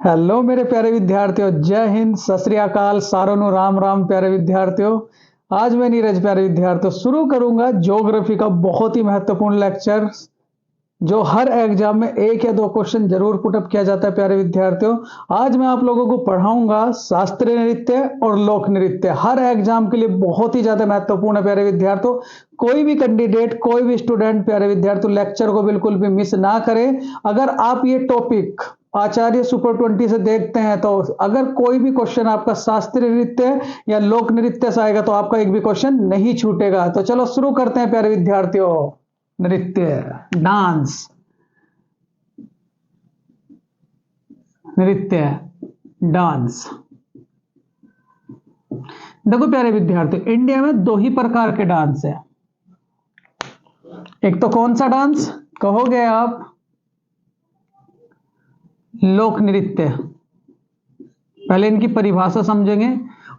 Hello मेरे प्यारे विद्यार्थियों, जय हिंद, सत श्री अकाल, सारों नु राम राम। प्यारे विद्यार्थियों, आज मैं नीरज प्यारे विद्यार्थियों शुरू करूंगा ज्योग्राफी का बहुत ही महत्वपूर्ण लेक्चर, जो हर एग्जाम में एक या दो क्वेश्चन जरूर पुटअप किया जाता है। प्यारे विद्यार्थियों, आज मैं आप लोगों को पढ़ाऊंगा शास्त्रीय नृत्य और लोक नृत्य। हर एग्जाम के लिए बहुत ही ज्यादा महत्वपूर्ण है प्यारे विद्यार्थियों। कोई भी कैंडिडेट, कोई भी स्टूडेंट प्यारे विद्यार्थियों लेक्चर को बिल्कुल भी मिस ना करे। अगर आप ये टॉपिक आचार्य सुपर 20 से देखते हैं तो अगर कोई भी क्वेश्चन आपका शास्त्रीय नृत्य या लोक नृत्य से आएगा तो आपका एक भी क्वेश्चन नहीं छूटेगा। तो चलो शुरू करते हैं प्यारे विद्यार्थियों। नृत्य, डांस, नृत्य, डांस। देखो प्यारे विद्यार्थियों, इंडिया में दो ही प्रकार के डांस है। एक तो कौन सा डांस कहोगे आप? लोक नृत्य। पहले इनकी परिभाषा समझेंगे,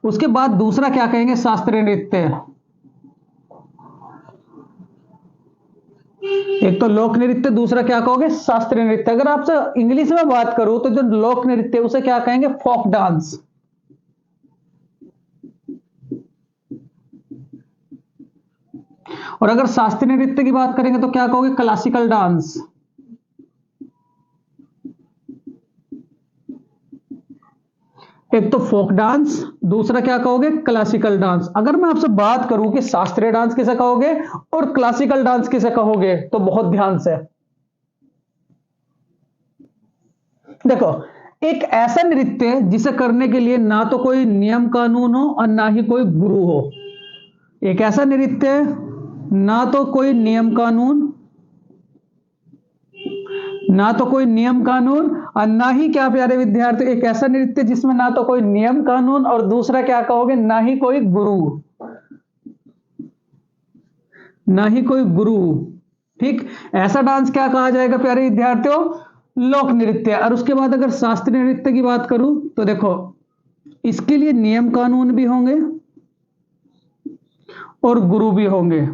उसके बाद दूसरा क्या कहेंगे, शास्त्रीय नृत्य। एक तो लोक नृत्य, दूसरा क्या कहोगे, शास्त्रीय नृत्य। अगर आपसे इंग्लिश में बात करूं तो जो लोक नृत्य उसे क्या कहेंगे, फोक डांस। और अगर शास्त्रीय नृत्य की बात करेंगे तो क्या कहोगे, क्लासिकल डांस। एक तो फोक डांस, दूसरा क्या कहोगे, क्लासिकल डांस। अगर मैं आपसे बात करूं कि शास्त्रीय डांस किसे कहोगे और क्लासिकल डांस किसे कहोगे, तो बहुत ध्यान से देखो। एक ऐसा नृत्य जिसे करने के लिए ना तो कोई नियम कानून हो और ना ही कोई गुरु हो। एक ऐसा नृत्य, ना तो कोई नियम कानून, ना तो कोई नियम कानून और ना ही क्या प्यारे विद्यार्थी, एक ऐसा नृत्य जिसमें ना तो कोई नियम कानून और दूसरा क्या कहोगे, ना ही कोई गुरु, ना ही कोई गुरु। ठीक, ऐसा डांस क्या कहा जाएगा प्यारे विद्यार्थियों, लोक नृत्य। और उसके बाद अगर शास्त्रीय नृत्य की बात करूं तो देखो, इसके लिए नियम कानून भी होंगे और गुरु भी होंगे।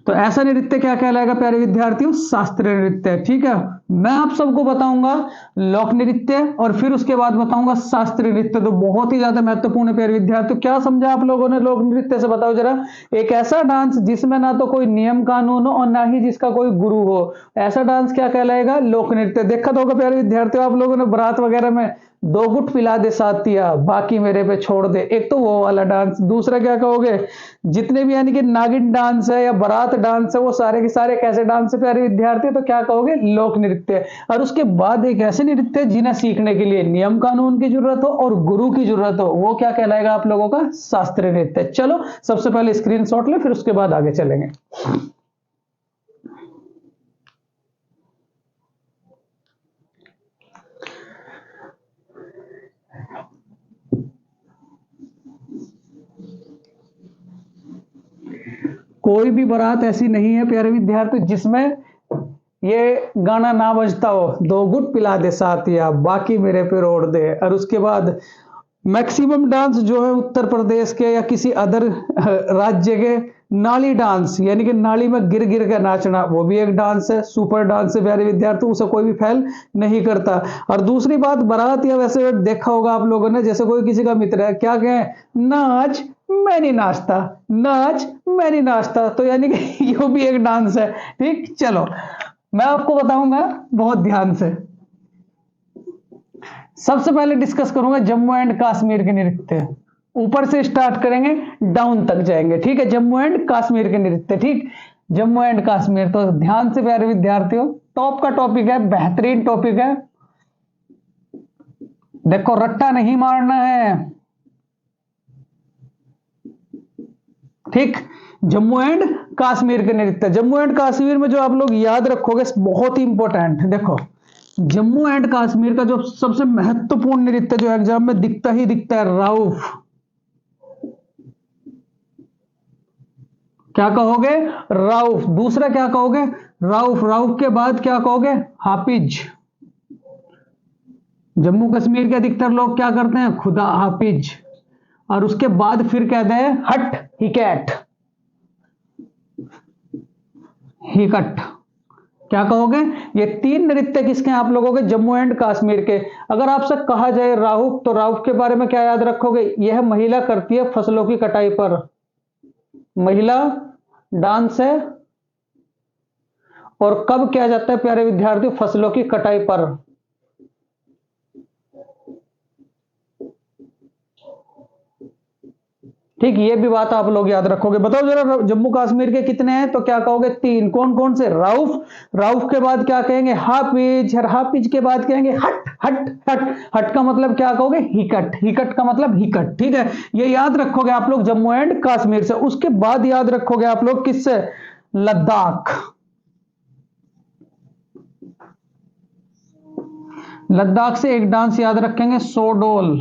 तो ऐसा नृत्य क्या कहलाएगा प्यारे विद्यार्थियों, शास्त्रीय नृत्य। ठीक है, मैं आप सबको बताऊंगा लोक नृत्य और फिर उसके बाद बताऊंगा शास्त्रीय नृत्य। तो बहुत ही ज्यादा महत्वपूर्ण है प्यारे विद्यार्थियों। क्या समझा आप लोगों ने लोक नृत्य से, बताओ जरा। एक ऐसा डांस जिसमें ना तो कोई नियम कानून हो और ना ही जिसका कोई गुरु हो, ऐसा डांस क्या कहलाएगा, लोक नृत्य। देखा तो होगा प्यारे विद्यार्थियों आप लोगों ने बारात वगैरह में, दो गुट पिला दे साथिया बाकी मेरे पे छोड़ दे, एक तो वो वाला डांस। दूसरा क्या कहोगे, जितने भी यानी कि नागिन डांस है या बारात डांस है, वो सारे के सारे कैसे डांस है प्यारे विद्यार्थी, तो क्या कहोगे, लोक नृत्य। और उसके बाद एक ऐसे नृत्य जिन्हें सीखने के लिए नियम कानून की जरूरत हो और गुरु की जरूरत हो, वो क्या कहलाएगा आप लोगों का, शास्त्रीय नृत्य। चलो सबसे पहले स्क्रीनशॉट ले, फिर उसके बाद आगे चलेंगे। कोई भी बारात ऐसी नहीं है प्यारे विद्यार्थी जिसमें ये गाना ना बजता हो, दो गुट पिला दे साथिया बाकी मेरे पे रोड दे। और उसके बाद मैक्सिमम डांस जो है उत्तर प्रदेश के या किसी अदर राज्य के, नाली डांस, यानी कि नाली में गिर गिर के नाचना, वो भी एक डांस है, सुपर डांस है प्यारे विद्यार्थी, उसे कोई भी फेल नहीं करता। और दूसरी बात, बारात या वैसे देखा होगा आप लोगों ने, जैसे कोई किसी का मित्र है, क्या कहें, नाच मैं नहीं नाचता, नाच मैं नहीं नाचता, तो यानी कि ये भी एक डांस है। ठीक, चलो मैं आपको बताऊंगा बहुत ध्यान से। सबसे पहले डिस्कस करूंगा जम्मू एंड कश्मीर के नृत्य। ऊपर से स्टार्ट करेंगे, डाउन तक जाएंगे। ठीक है, जम्मू एंड कश्मीर के नृत्य। ठीक, जम्मू एंड कश्मीर, तो ध्यान से प्यारे विद्यार्थियों, टॉप का टॉपिक है, बेहतरीन टॉपिक है। देखो रट्टा नहीं मारना है। ठीक, जम्मू एंड कश्मीर के नृत्य। जम्मू एंड कश्मीर में जो आप लोग याद रखोगे बहुत ही इंपॉर्टेंट, देखो जम्मू एंड कश्मीर का जो सबसे महत्वपूर्ण नृत्य जो एग्जाम में दिखता ही दिखता है, राउफ। क्या कहोगे, राउफ। दूसरा क्या कहोगे, राउफ। राउफ के बाद क्या कहोगे, हाफिज। जम्मू कश्मीर के अधिकतर लोग क्या करते हैं, खुदा हाफिज। और उसके बाद फिर कहते हैं हट हिकैट, हिकट। क्या कहोगे? ये 3 नृत्य किसके हैं आप लोगों के? जम्मू एंड कश्मीर के। अगर आपसे कहा जाए राउफ, तो राउफ के बारे में क्या याद रखोगे? यह महिला करती है फसलों की कटाई पर, महिला डांस है। और कब किया जाता है प्यारे विद्यार्थियों? फसलों की कटाई पर। ठीक, ये भी बात आप लोग याद रखोगे। बताओ जरा, जम्मू कश्मीर के कितने हैं? तो क्या कहोगे? 3। कौन कौन से? राउफ, राउफ के बाद क्या कहेंगे? हाफिज, और हाफिज के बाद कहेंगे हट। हट हट हट का मतलब क्या कहोगे? हिकट, हिकट का मतलब हिकट। ठीक है, ये याद रखोगे आप लोग जम्मू एंड कश्मीर से। उसके बाद याद रखोगे आप लोग किससे? लद्दाख। लद्दाख से एक डांस याद रखेंगे, सोडोल।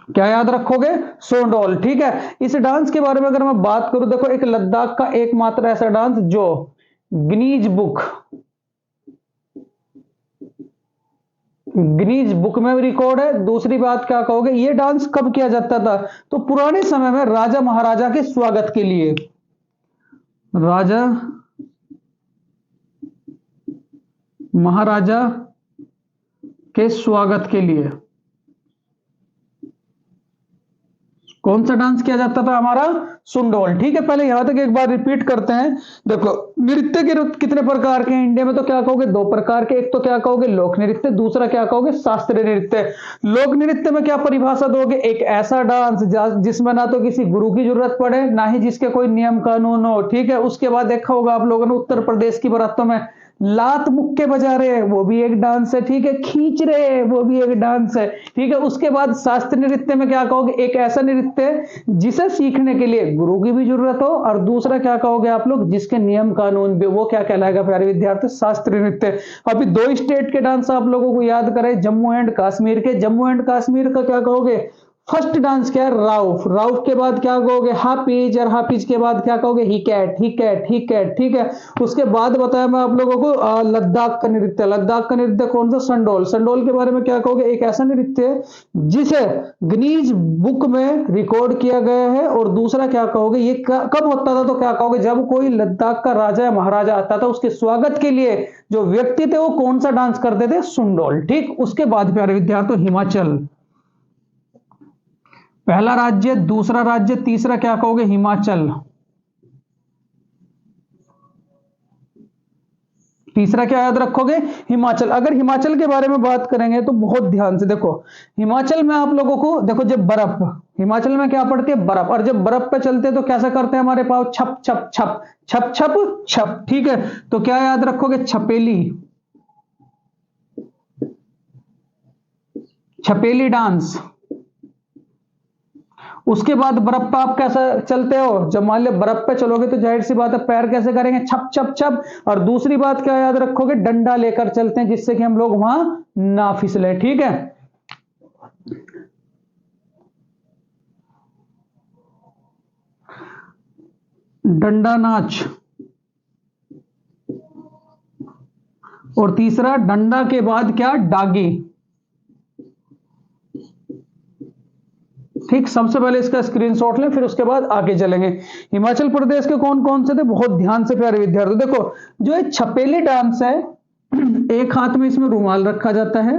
क्या याद रखोगे? सोडोल। ठीक है, इस डांस के बारे में अगर मैं बात करूं, देखो एक लद्दाख का एकमात्र ऐसा डांस जो गिनीज बुक, गिनीज बुक में रिकॉर्ड है। दूसरी बात क्या कहोगे? ये डांस कब किया जाता था? तो पुराने समय में राजा महाराजा के स्वागत के लिए, राजा महाराजा के स्वागत के लिए कौन सा डांस किया जाता था? हमारा सुंडोल। ठीक है, पहले यहां तक एक बार रिपीट करते हैं। देखो, नृत्य के कितने प्रकार के हैं इंडिया में? तो क्या कहोगे? 2 प्रकार के। एक तो क्या कहोगे? लोक नृत्य, दूसरा क्या कहोगे? शास्त्रीय नृत्य। लोक नृत्य में क्या परिभाषा दोगे? एक ऐसा डांस जिसमें ना तो किसी गुरु की जरूरत पड़े, ना ही जिसके कोई नियम कानून हो। ठीक है, उसके बाद देखा होगा आप लोगों ने उत्तर प्रदेश की बारातों में लात मुक्के बजा रहे हैं, वो भी एक डांस है। ठीक है, खींच रहे हैं, वो भी एक डांस है। ठीक है, उसके बाद शास्त्रीय नृत्य में क्या कहोगे? एक ऐसा नृत्य जिसे सीखने के लिए गुरु की भी जरूरत हो, और दूसरा क्या कहोगे आप लोग? जिसके नियम कानून भी, वो क्या कहलाएगा प्यारे विद्यार्थी? शास्त्रीय नृत्य। अभी 2 स्टेट के डांस आप लोगों को याद करें, जम्मू एंड कश्मीर के। जम्मू एंड कश्मीर का क्या कहोगे? फर्स्ट डांस क्या है? राउफ। राउफ के बाद क्या कहोगे? हाफिज, और हाफिज के बाद क्या कहोगे? हिकैट, हिकैट, हिकैट। ठीक है, उसके बाद बताया मैं आप लोगों को लद्दाख का नृत्य। लद्दाख का नृत्य कौन सा? संडोल। संडोल के बारे में क्या कहोगे? एक ऐसा नृत्य जिसे गिनीज बुक में रिकॉर्ड किया गया है। और दूसरा क्या कहोगे? ये कब होता था? तो क्या कहोगे? जब कोई लद्दाख का राजा या महाराजा आता था, उसके स्वागत के लिए जो व्यक्ति थे वो कौन सा डांस करते थे? सुंडोल। ठीक, उसके बाद प्यारे विद्यार्थी हिमाचल, पहला राज्य, दूसरा राज्य, तीसरा क्या कहोगे? हिमाचल। तीसरा क्या याद रखोगे? हिमाचल। अगर हिमाचल के बारे में बात करेंगे तो बहुत ध्यान से देखो, हिमाचल में आप लोगों को देखो, जब बर्फ, हिमाचल में क्या पड़ती है? बर्फ। और जब बर्फ पे चलते हैं तो कैसा करते हैं हमारे पाँव? छप छप छप छप छप छप। ठीक है, तो क्या याद रखोगे? छपेली, छपेली डांस। उसके बाद बर्फ पे आप कैसे चलते हो? जब मान लो बर्फ पे चलोगे तो जाहिर सी बात है पैर कैसे करेंगे? छप छप छप। और दूसरी बात क्या याद रखोगे? डंडा लेकर चलते हैं, जिससे कि हम लोग वहां ना फिसले। ठीक है, डंडा नाच। और तीसरा, डंडा के बाद क्या? डागी। ठीक, सबसे पहले इसका स्क्रीनशॉट लें, फिर उसके बाद आगे चलेंगे। हिमाचल प्रदेश के कौन कौन से थे? बहुत ध्यान से प्यारे विद्यार्थी देखो, जो ये छपेली डांस है, एक हाथ में इसमें रुमाल रखा जाता है।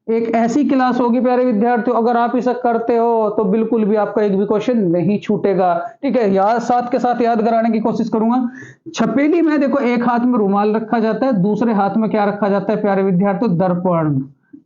एक ऐसी क्लास होगी प्यारे विद्यार्थियों, अगर आप इसे करते हो तो बिल्कुल भी आपका एक भी क्वेश्चन नहीं छूटेगा। ठीक है, याद साथ के साथ याद कराने की कोशिश करूंगा। छपेली में देखो, एक हाथ में रुमाल रखा जाता है, दूसरे हाथ में क्या रखा जाता है प्यारे विद्यार्थियों? दर्पण।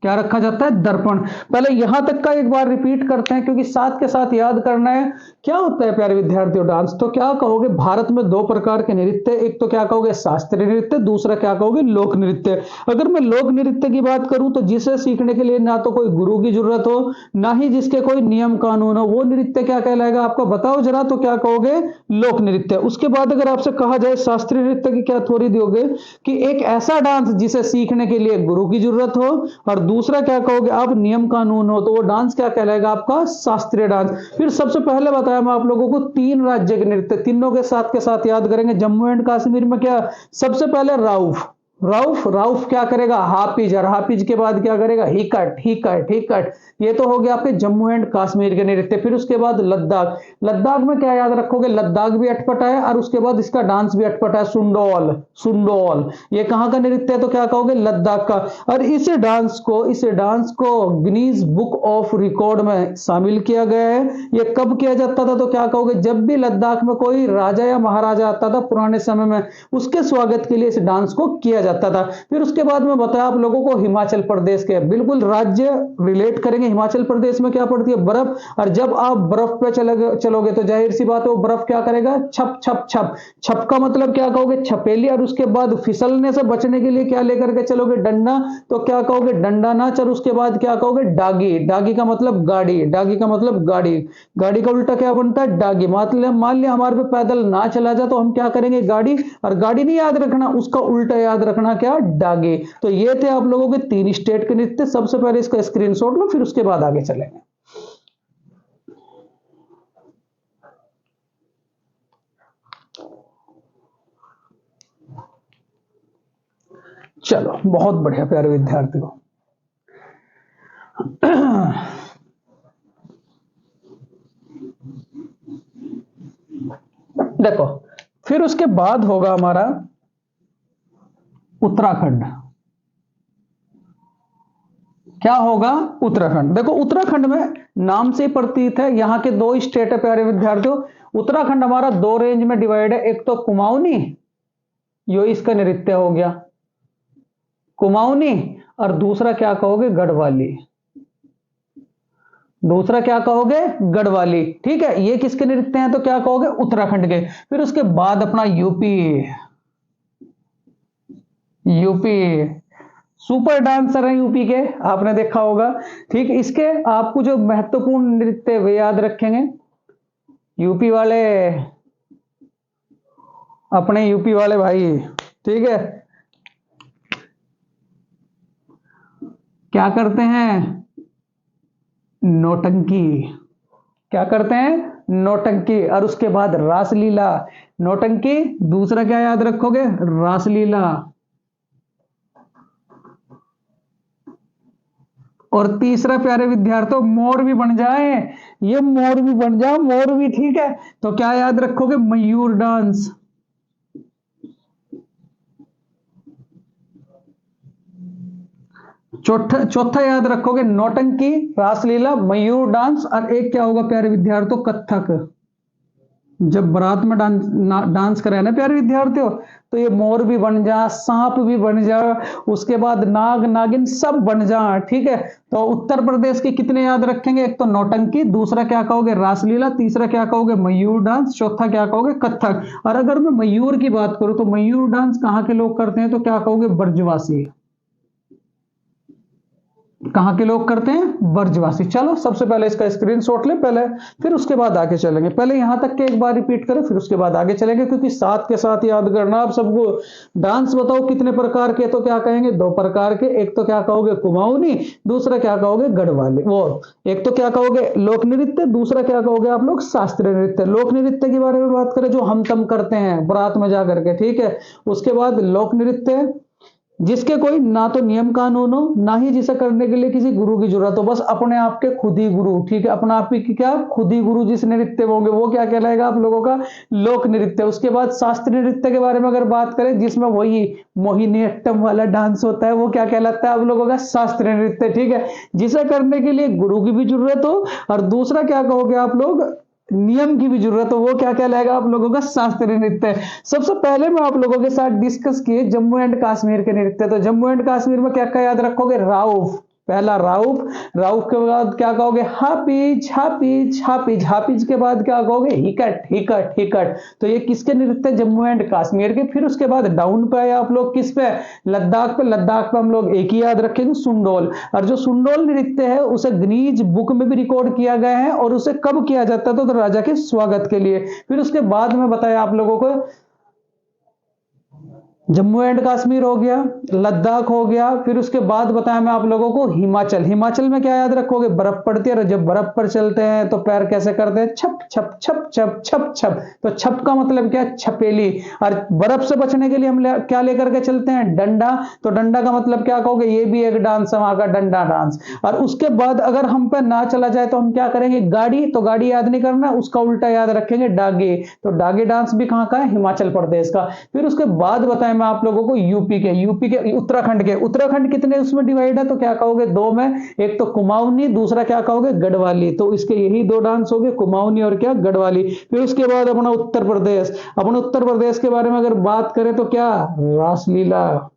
क्या रखा जाता है? दर्पण। पहले यहां तक का एक बार रिपीट करते हैं, क्योंकि साथ के साथ याद करना है। क्या होता है प्यारे विद्यार्थियों डांस? तो क्या कहोगे? भारत में 2 प्रकार के नृत्य, एक तो क्या कहोगे? शास्त्रीय नृत्य, दूसरा क्या कहोगे? लोक नृत्य। अगर मैं लोक नृत्य की बात करूं तो जिसे सीखने के लिए ना तो कोई गुरु की जरूरत हो, ना ही जिसके कोई नियम कानून हो, वो नृत्य क्या कहलाएगा आपको? बताओ जरा, तो क्या कहोगे? लोक नृत्य। उसके बाद अगर आपसे कहा जाए शास्त्रीय नृत्य की, क्या थोड़ी दोगे? कि एक ऐसा डांस जिसे सीखने के लिए गुरु की जरूरत हो, और दूसरा क्या कहोगे आप? नियम कानून हो, तो वो डांस क्या कहलाएगा आपका? शास्त्रीय डांस। फिर सबसे पहले बताया मैं आप लोगों को 3 राज्य के नृत्य, तीनों के साथ याद करेंगे। जम्मू एंड कश्मीर में क्या? सबसे पहले राउफ, राउफ, राउफ क्या करेगा हाफिज, और हाफिज के बाद क्या करेगा हिकट, हिकट, हिकट। ये तो हो गया आपके जम्मू एंड कश्मीर के नृत्य। फिर उसके बाद लद्दाख, लद्दाख में क्या याद रखोगे, लद्दाख भी अटपटा है और उसके बाद इसका डांस भी अटपटा है, सुंडोल, सुंडोल। ये कहां का नृत्य है तो क्या कहोगे लद्दाख का। और इस डांस को गिनीज बुक ऑफ रिकॉर्ड में शामिल किया गया है। ये कब किया जाता था तो क्या कहोगे, जब भी लद्दाख में कोई राजा या महाराजा आता था पुराने समय में, उसके स्वागत के लिए इस डांस को किया जाता था। फिर उसके बाद में बताया आप लोगों को हिमाचल प्रदेश के बिल्कुल राज्य रिलेट करेंगे। हिमाचल प्रदेश में क्या पड़ती है बर्फ, और जब आप बर्फ पे चलोगे तो जाहिर सी बात है वो बर्फ क्या करेगा छप छप छप। छप का मतलब क्या कहोगे छपेली, और उसके बाद फिसलने से बचने के लिए क्या लेकर के चलोगे डंडा, तो क्या कहोगे डंडा नाच। और उसके बाद क्या कहोगे डागी, डागी का मतलब गाड़ी, डागी का मतलब गाड़ी, गाड़ी का उल्टा क्या बनता है डागी। मतलब मान लिया हमारे पे पैदल ना चला जा तो हम क्या करेंगे गाड़ी, और गाड़ी नहीं याद रखना उसका उल्टा याद रखना क्या डागे। तो ये थे आप लोगों के 3 स्टेट के नृत्य। सबसे पहले इसका स्क्रीनशॉट लो, फिर उसके बाद आगे चलेंगे। चलो बहुत बढ़िया प्यारे विद्यार्थियों। देखो फिर उसके बाद होगा हमारा उत्तराखंड। क्या होगा उत्तराखंड। देखो उत्तराखंड में नाम से प्रतीत है, यहां के 2 स्टेट है प्यारे विद्यार्थियों। उत्तराखंड हमारा 2 रेंज में डिवाइड है, एक तो कुमाऊनी, यो इसका नृत्य हो गया कुमाऊनी, और दूसरा क्या कहोगे गढ़वाली, दूसरा क्या कहोगे गढ़वाली। ठीक है, ये किसके नृत्य हैं तो क्या कहोगे उत्तराखंड के। फिर उसके बाद अपना यूपी, यूपी सुपर डांसर है यूपी के, आपने देखा होगा। ठीक, इसके आपको जो महत्वपूर्ण नृत्य वे याद रखेंगे। यूपी वाले, अपने यूपी वाले भाई, ठीक है, क्या करते हैं नौटंकी, क्या करते हैं नौटंकी। और उसके बाद रासलीला, नौटंकी, दूसरा क्या याद रखोगे रासलीला, और तीसरा प्यारे विद्यार्थियों मोर भी बन जाए, ये मोर भी बन जाओ, मोर भी, ठीक है। तो क्या याद रखोगे मयूर डांस, चौथा याद रखोगे नौटंकी, रासलीला, मयूर डांस, और एक क्या होगा प्यारे विद्यार्थियों कथक। जब बारात में डांस करे ना प्यारे विद्यार्थियों, तो ये मोर भी बन जा, सांप भी बन जा, उसके बाद नाग नागिन सब बन जा। ठीक है, तो उत्तर प्रदेश के कितने याद रखेंगे, एक तो नौटंकी, दूसरा क्या कहोगे रासलीला, तीसरा क्या कहोगे मयूर डांस, चौथा क्या कहोगे कथक। और अगर मैं मयूर की बात करूं तो मयूर डांस कहां के लोग करते हैं तो क्या कहोगे ब्रजवासी, कहां के लोग करते हैं ब्रजवासी। चलो सबसे पहले इसका स्क्रीनशॉट ले पहले, फिर उसके बाद आगे चलेंगे। पहले यहां तक के एक बार रिपीट करें, फिर उसके बाद आगे चलेंगे, क्योंकि साथ के साथ याद करना आप सबको। डांस बताओ कितने प्रकार के, तो क्या कहेंगे 2 प्रकार के, एक तो क्या कहोगे कुमाऊनी, दूसरा क्या कहोगे गढ़वाली। वो एक तो क्या कहोगे लोक नृत्य, दूसरा क्या कहोगे आप लोग शास्त्रीय नृत्य। लोक नृत्य के बारे में बात करें जो हम तम करते हैं बारात में जाकर के, ठीक है। उसके बाद लोक नृत्य जिसके कोई ना तो नियम कानून हो, ना ही जिसे करने के लिए किसी गुरु की जरूरत हो, बस अपने आप के खुद ही गुरु, ठीक है, अपना आप की क्या खुद ही गुरु जिस नृत्य होंगे वो क्या कहलाएगा आप लोगों का लोक नृत्य। उसके बाद शास्त्रीय नृत्य के बारे में अगर बात करें जिसमें वही मोहिनीअट्टम वाला डांस होता है वो क्या कहलाता है आप लोगों का शास्त्रीय नृत्य, ठीक है, जिसे करने के लिए गुरु की भी जरूरत हो, और दूसरा क्या कहोगे आप लोग नियम की भी जरूरत हो, वो क्या कहलाएगा आप लोगों का शास्त्रीय नृत्य। सबसे पहले मैं आप लोगों के साथ डिस्कस किए जम्मू एंड कश्मीर के नृत्य। तो जम्मू एंड कश्मीर में क्या क्या याद रखोगे राउफ, पहला राउफ, राउफ के बाद क्या कहोगे हाफिज, हाफिज, हाफिज, हाफिज के बाद क्या कहोगे हिकट, हिकट, हिकट। तो ये किसके नृत्य जम्मू एंड कश्मीर के। फिर उसके बाद डाउन पे आए आप लोग किस पे लद्दाख पे, लद्दाख पे हम लोग एक ही याद रखेंगे सुंडोल। और जो सुंडोल नृत्य है उसे गिनीज बुक में भी रिकॉर्ड किया गया है, और उसे कब किया जाता था तो राजा के स्वागत के लिए। फिर उसके बाद में बताया आप लोगों को जम्मू एंड कश्मीर हो गया, लद्दाख हो गया, फिर उसके बाद बताया मैं आप लोगों को हिमाचल। हिमाचल में क्या याद रखोगे, बर्फ पड़ती है और जब बर्फ पर चलते हैं तो पैर कैसे करते हैं, छप छप छप छप छप छप। तो छप का मतलब क्या, छपेली। और बर्फ से बचने के लिए हम क्या लेकर के चलते हैं, डंडा। तो डंडा का मतलब क्या कहोगे, ये भी एक डांस है वहां का, डंडा डांस। और उसके बाद अगर हम पे ना चला जाए तो हम क्या करेंगे, गाड़ी। तो गाड़ी याद नहीं करना, उसका उल्टा याद रखेंगे, डागे। तो डागे डांस भी कहां का है, हिमाचल प्रदेश का। फिर उसके बाद बताएं मैं आप लोगों को यूपी के उत्तराखंड के। उत्तराखंड कितने उसमें डिवाइड है, तो क्या कहोगे, दो में। एक तो कुमाऊनी, दूसरा क्या कहोगे, गढ़वाली। तो इसके यही दो डांस हो गए, कुमाऊनी और क्या, गढ़वाली। फिर उसके बाद अपना उत्तर प्रदेश। अपने उत्तर प्रदेश के बारे में अगर बात करें तो क्या, रासलीला,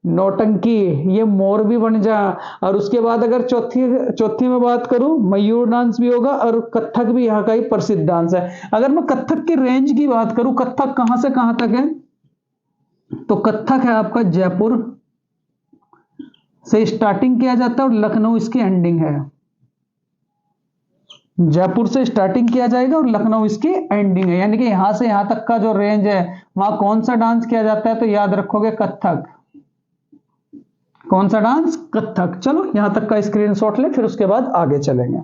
नौटंकी, ये मोर भी बन जा। और उसके बाद अगर चौथी चौथी में बात करूं, मयूर डांस भी होगा और कथक भी यहाँ का ही प्रसिद्ध डांस है। अगर मैं कथक की रेंज की बात करूं, कथक कहां से कहां तक है, तो कथक है आपका जयपुर से स्टार्टिंग किया जाता है और लखनऊ इसकी एंडिंग है। जयपुर से स्टार्टिंग किया जाएगा और लखनऊ इसकी एंडिंग है, यानी कि यहां से यहां तक का जो रेंज है, वहां कौन सा डांस किया जाता है, तो याद रखोगे कथक। कौन सा डांस, कथक। चलो यहां तक का स्क्रीनशॉट ले, फिर उसके बाद आगे चलेंगे।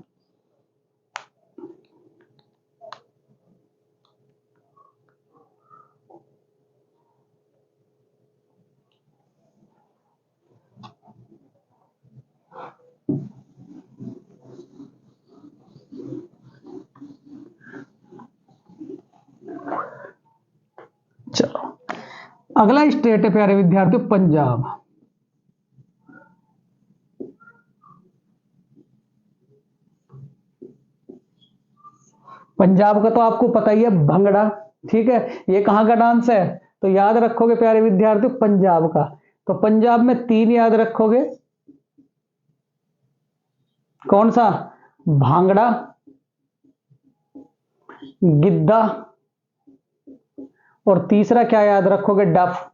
चलो अगला स्टेट है प्यारे विद्यार्थियों, पंजाब। पंजाब का तो आपको पता ही है, भंगड़ा। ठीक है, ये कहां का डांस है, तो याद रखोगे प्यारे विद्यार्थियों, पंजाब का। तो पंजाब में तीन याद रखोगे, कौन सा, भांगड़ा, गिद्धा, और तीसरा क्या याद रखोगे, डफ।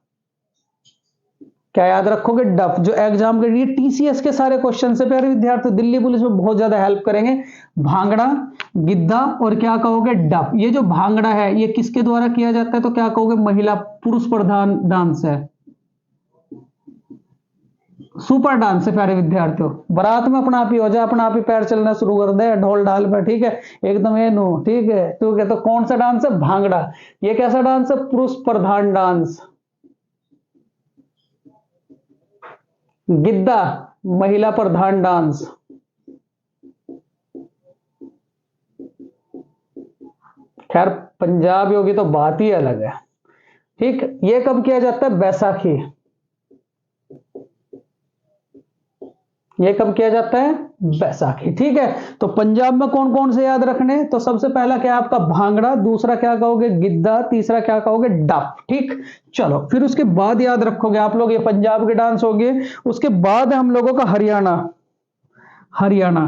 क्या याद रखोगे, डफ। जो एग्जाम के लिए टीसीएस के सारे क्वेश्चन से प्यारे विद्यार्थी, दिल्ली पुलिस में बहुत ज्यादा हेल्प करेंगे। भांगड़ा, गिद्धा और क्या कहोगे, डफ। ये जो भांगड़ा है ये किसके द्वारा किया जाता है, तो क्या कहोगे, महिला, पुरुष प्रधान डांस है, सुपर डांस है प्यारे विद्यार्थियों। बारात में अपना आप ही हो जाए, अपना आप ही पैर चलना शुरू कर दे ढोल ढाल पर, ठीक है, एकदम ये नो, ठीक है। तो कौन सा डांस है, भांगड़ा। ये कैसा डांस है, पुरुष प्रधान डांस। गिद्धा, महिला प्रधान डांस। खैर पंजाबी होगी तो बात ही अलग है। ठीक, ये कब किया जाता है, बैसाखी। ये कब किया जाता है, बैसाखी। ठीक है, तो पंजाब में कौन कौन से याद रखने, तो सबसे पहला क्या है आपका, भांगड़ा। दूसरा क्या कहोगे, गिद्धा। तीसरा क्या कहोगे, डफ। ठीक, चलो फिर उसके बाद याद रखोगे आप लोग, ये पंजाब के डांस हो गए। उसके बाद हम लोगों का हरियाणा। हरियाणा,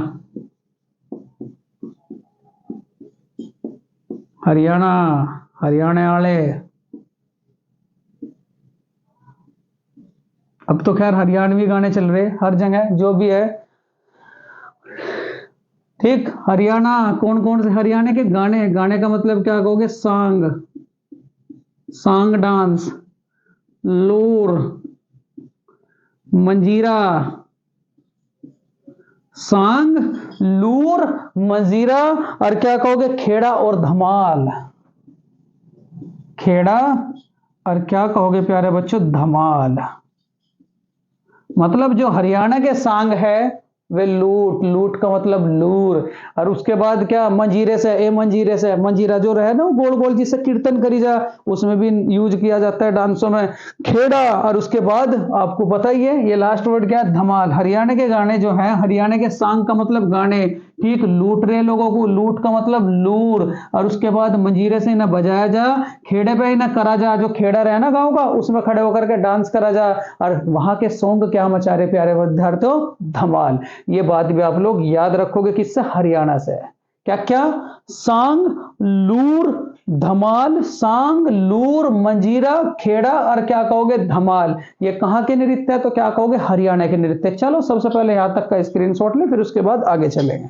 हरियाणा, हरियाणा वाले। अब तो खैर हरियाणवी गाने चल रहे हर जगह, जो भी है। ठीक, हरियाणा, कौन कौन से हरियाणा के गाने, गाने का मतलब क्या कहोगे, सांग, सांग डांस, लोर, मंजीरा। सांग, लूर, मंजीरा, और क्या कहोगे, खेड़ा और धमाल। खेड़ा और क्या कहोगे प्यारे बच्चों, धमाल। मतलब जो हरियाणा के सांग है वे लूट, लूट का मतलब लूर। और उसके बाद क्या, मंजीरे से, ए मंजीरे से, मंजीरा जो रहे ना गोल गोल जिससे कीर्तन करी जा, उसमें भी यूज किया जाता है डांसों में, खेड़ा। और उसके बाद आपको पता ही है, ये लास्ट वर्ड क्या है, धमाल। हरियाणा के गाने जो हैं, हरियाणा के सांग का मतलब गाने, ठीक, लूट रहे लोगों को, लूट का मतलब लूर। और उसके बाद मंजीरे से ना बजाया जा, खेड़े पे ही ना करा जा, जो खेड़ा रहे ना गांव का उसमें खड़े होकर के डांस करा जा। और वहां के सॉन्ग क्या मचा रहे प्यारे विद्यार्थियों, धमाल। ये बात भी आप लोग याद रखोगे, किससे, हरियाणा से। क्या क्या, सांग, लूर, धमाल। सांग, लूर, मंजीरा, खेड़ा और क्या कहोगे, धमाल। ये कहां के नृत्य है, तो क्या कहोगे, हरियाणा के नृत्य। चलो सबसे पहले यहां तक का स्क्रीनशॉट ले, फिर उसके बाद आगे चलेंगे।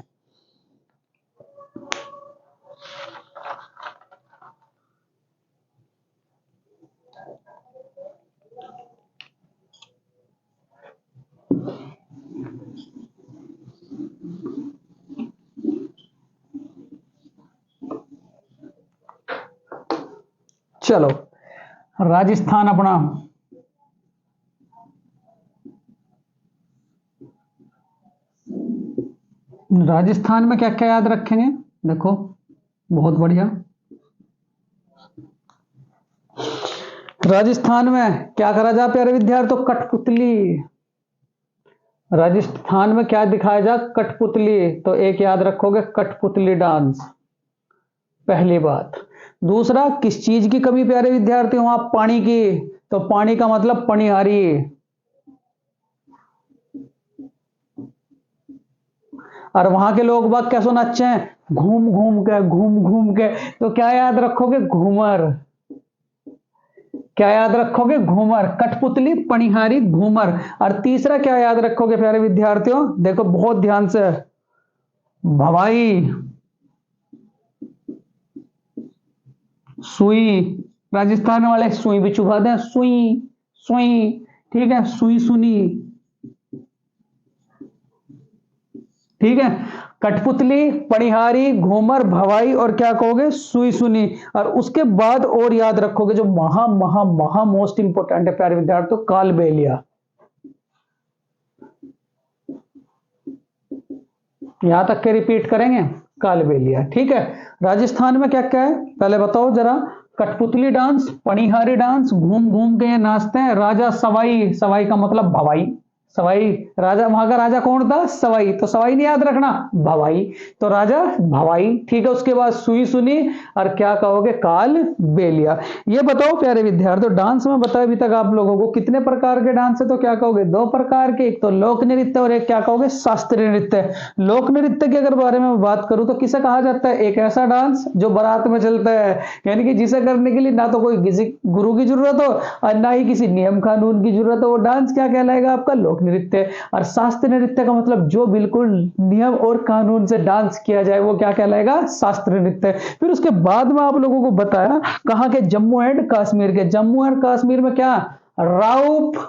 चलो, राजस्थान अपना राजस्थान में क्या क्या याद रखेंगे, देखो बहुत बढ़िया। राजस्थान में क्या करा जा प्यारे विद्यार्थी, तो कठपुतली। राजस्थान में क्या दिखाया जा, कठपुतली। तो एक याद रखोगे, कठपुतली डांस, पहली बात। दूसरा, किस चीज की कमी प्यारे विद्यार्थी, वहां पानी की। तो पानी का मतलब पनिहारी। और वहां के लोग बाग कैसो नाचे हैं, घूम घूम के, घूम घूम के। तो क्या याद रखोगे, घूमर। क्या याद रखोगे, घूमर। कठपुतली, पनिहारी, घूमर। और तीसरा क्या याद रखोगे प्यारे विद्यार्थियों, देखो बहुत ध्यान से, भवाई, सुई। राजस्थान वाले सुई भी चुभाते हैं, सुई सुई, ठीक है, सुई सुनी, ठीक है। कठपुतली, पनिहारी, घूमर, भवाई और क्या कहोगे, सुई सुनी। और उसके बाद और याद रखोगे जो महा महा महा मोस्ट इंपोर्टेंट है प्यारे विद्यार्थियों, कालबेलिया। यहां तक के रिपीट करेंगे, कालबेलिया, ठीक है। राजस्थान में क्या क्या है पहले बताओ जरा। कठपुतली डांस, पनिहारी डांस, घूम घूम के ये नाचते हैं। राजा सवाई, सवाई का मतलब भवाई, सवाई। राजा, वहां का राजा कौन था, सवाई। तो सवाई नहीं याद रखना, भवाई। तो राजा भवाई, ठीक है। उसके बाद सुई सुनी और क्या कहोगे, काल बेलिया। ये बताओ प्यारे विद्यार्थियों, डांस में बताया अभी तक आप लोगों को कितने प्रकार के डांस है, तो क्या कहोगे, दो प्रकार के, एक तो लोक नृत्य और एक क्या कहोगे, शास्त्रीय नृत्य। लोक नृत्य के अगर बारे में बात करूं तो किसे कहा जाता है, एक ऐसा डांस जो बारात में चलता है, यानी कि जिसे करने के लिए ना तो कोई किसी गुरु की जरूरत हो और ना ही किसी नियम कानून की जरूरत हो, वो डांस क्या कहलाएगा आपका, लोक नृत्य। और शास्त्रीय नृत्य का मतलब जो बिल्कुल नियम और कानून से डांस किया जाए वो क्या कहलाएगा, शास्त्रीय नृत्य। फिर उसके बाद में आप लोगों को बताया कहां के, जम्मू एंड कश्मीर के। जम्मू एंड कश्मीर में क्या, राउफ,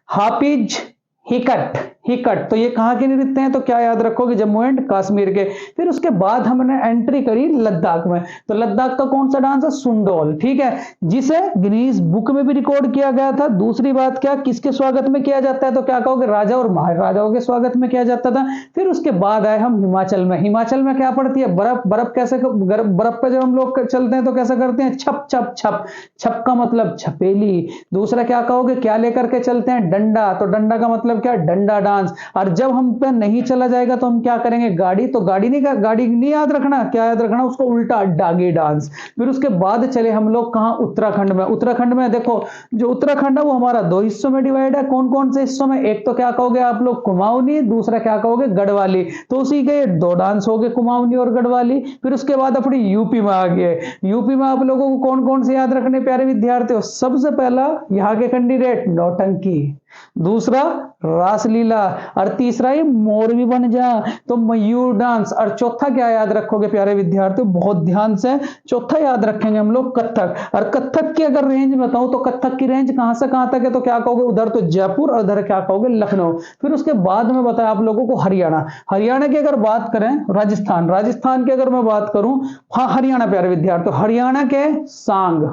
हाफिज, हिकट, हिकट। तो ये कहां के नृत्य हैं, तो क्या याद रखोगे, जम्मू एंड कश्मीर के। फिर उसके बाद हमने एंट्री करी लद्दाख में। तो लद्दाख का कौन सा डांस है, सुंडोल, ठीक है, जिसे गिनीज बुक में भी रिकॉर्ड किया गया था। दूसरी बात क्या, किसके स्वागत में किया जाता है, तो क्या कहोगे, राजा और महाराजाओं के स्वागत में किया जाता था। फिर उसके बाद आए हम हिमाचल में। हिमाचल में क्या पड़ती है, बर्फ। बर्फ कैसे, बर्फ पे जब हम लोग चलते हैं तो कैसे करते हैं, छप छप छप। छप का मतलब छपेली। दूसरा क्या कहोगे, क्या लेकर के चलते हैं, डंडा। तो डंडा का मतलब क्या, डंडा डांस। और जब हम पे नहीं चला जाएगा तो हम क्या करेंगे, गाड़ी। तो गाड़ी नहीं, गाड़ी नहीं याद रखना, क्या याद रखना, उसको उल्टा, डागी डांस। फिर उसके बाद चले हम लोग कहां, उत्तराखंड में। उत्तराखंड में देखो, जो उत्तराखंड है वो हमारा दो हिस्सों में डिवाइड है। कौन कौन से हिस्सों में, एक तो क्या कहोगे आप लोग, कुमाऊनी, दूसरा क्या कहोगे, गढ़वाली। तो उसी के दो डांस हो गए, कुमाऊनी और गढ़वाली। फिर उसके बाद अपनी यूपी में आ गए। यूपी में आप लोगों को कौन कौन से याद रखने प्यारे विद्यार्थियों, सबसे पहला यहाँ के कैंडिडेट नौटंकी, दूसरा रासलीला, और तीसरा ये मोर भी बन जा, तो मयूर डांस। और चौथा क्या याद रखोगे प्यारे विद्यार्थियों, बहुत ध्यान से, चौथा याद रखेंगे हम लोग, कथक। और कथक की अगर रेंज बताऊं तो कथक की रेंज कहां से कहां तक है, तो क्या कहोगे, उधर तो जयपुर और उधर क्या कहोगे, लखनऊ। फिर उसके बाद में बताया आप लोगों को हरियाणा। हरियाणा की अगर बात करें, राजस्थान, राजस्थान की अगर मैं बात करूं, हाँ हरियाणा प्यारे विद्यार्थियों, हरियाणा के सांग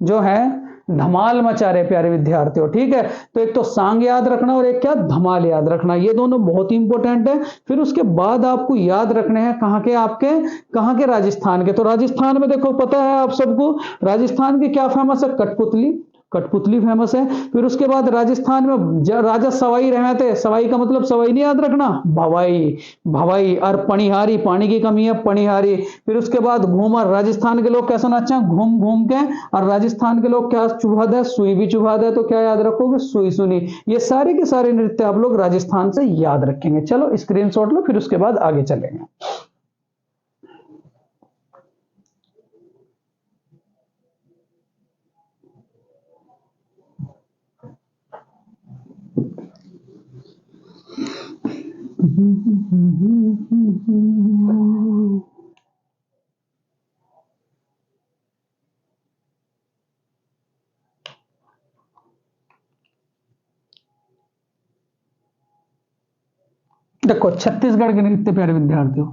जो है धमाल मचा रहे प्यारे विद्यार्थियों, ठीक है। तो एक तो सांग याद रखना और एक क्या, धमाल याद रखना, ये दोनों बहुत ही इंपॉर्टेंट है। फिर उसके बाद आपको याद रखने हैं कहां के, आपके कहां के, राजस्थान के। तो राजस्थान में देखो पता है आप सबको, राजस्थान की क्या फेमस है, कठपुतली, कठपुतली फेमस है। फिर उसके बाद राजस्थान में राजा सवाई रहे थे, सवाई का मतलब सवाई नहीं याद रखना, भवाई, भवाई। और पनिहारी, पानी की कमी है, पनिहारी। फिर उसके बाद घूमर, राजस्थान के लोग कैसा नाचते हैं, घूम घूम के। और राजस्थान के लोग क्या चुभाते हैं, सुई भी चुभाते हैं। तो क्या याद रखोगे, सुई सुनी। ये सारे के सारे नृत्य आप लोग राजस्थान से याद रखेंगे। चलो स्क्रीनशॉट लो, फिर उसके बाद आगे चलेंगे। देखो छत्तीसगढ़ के नृत्य प्यारे विद्यार्थियों,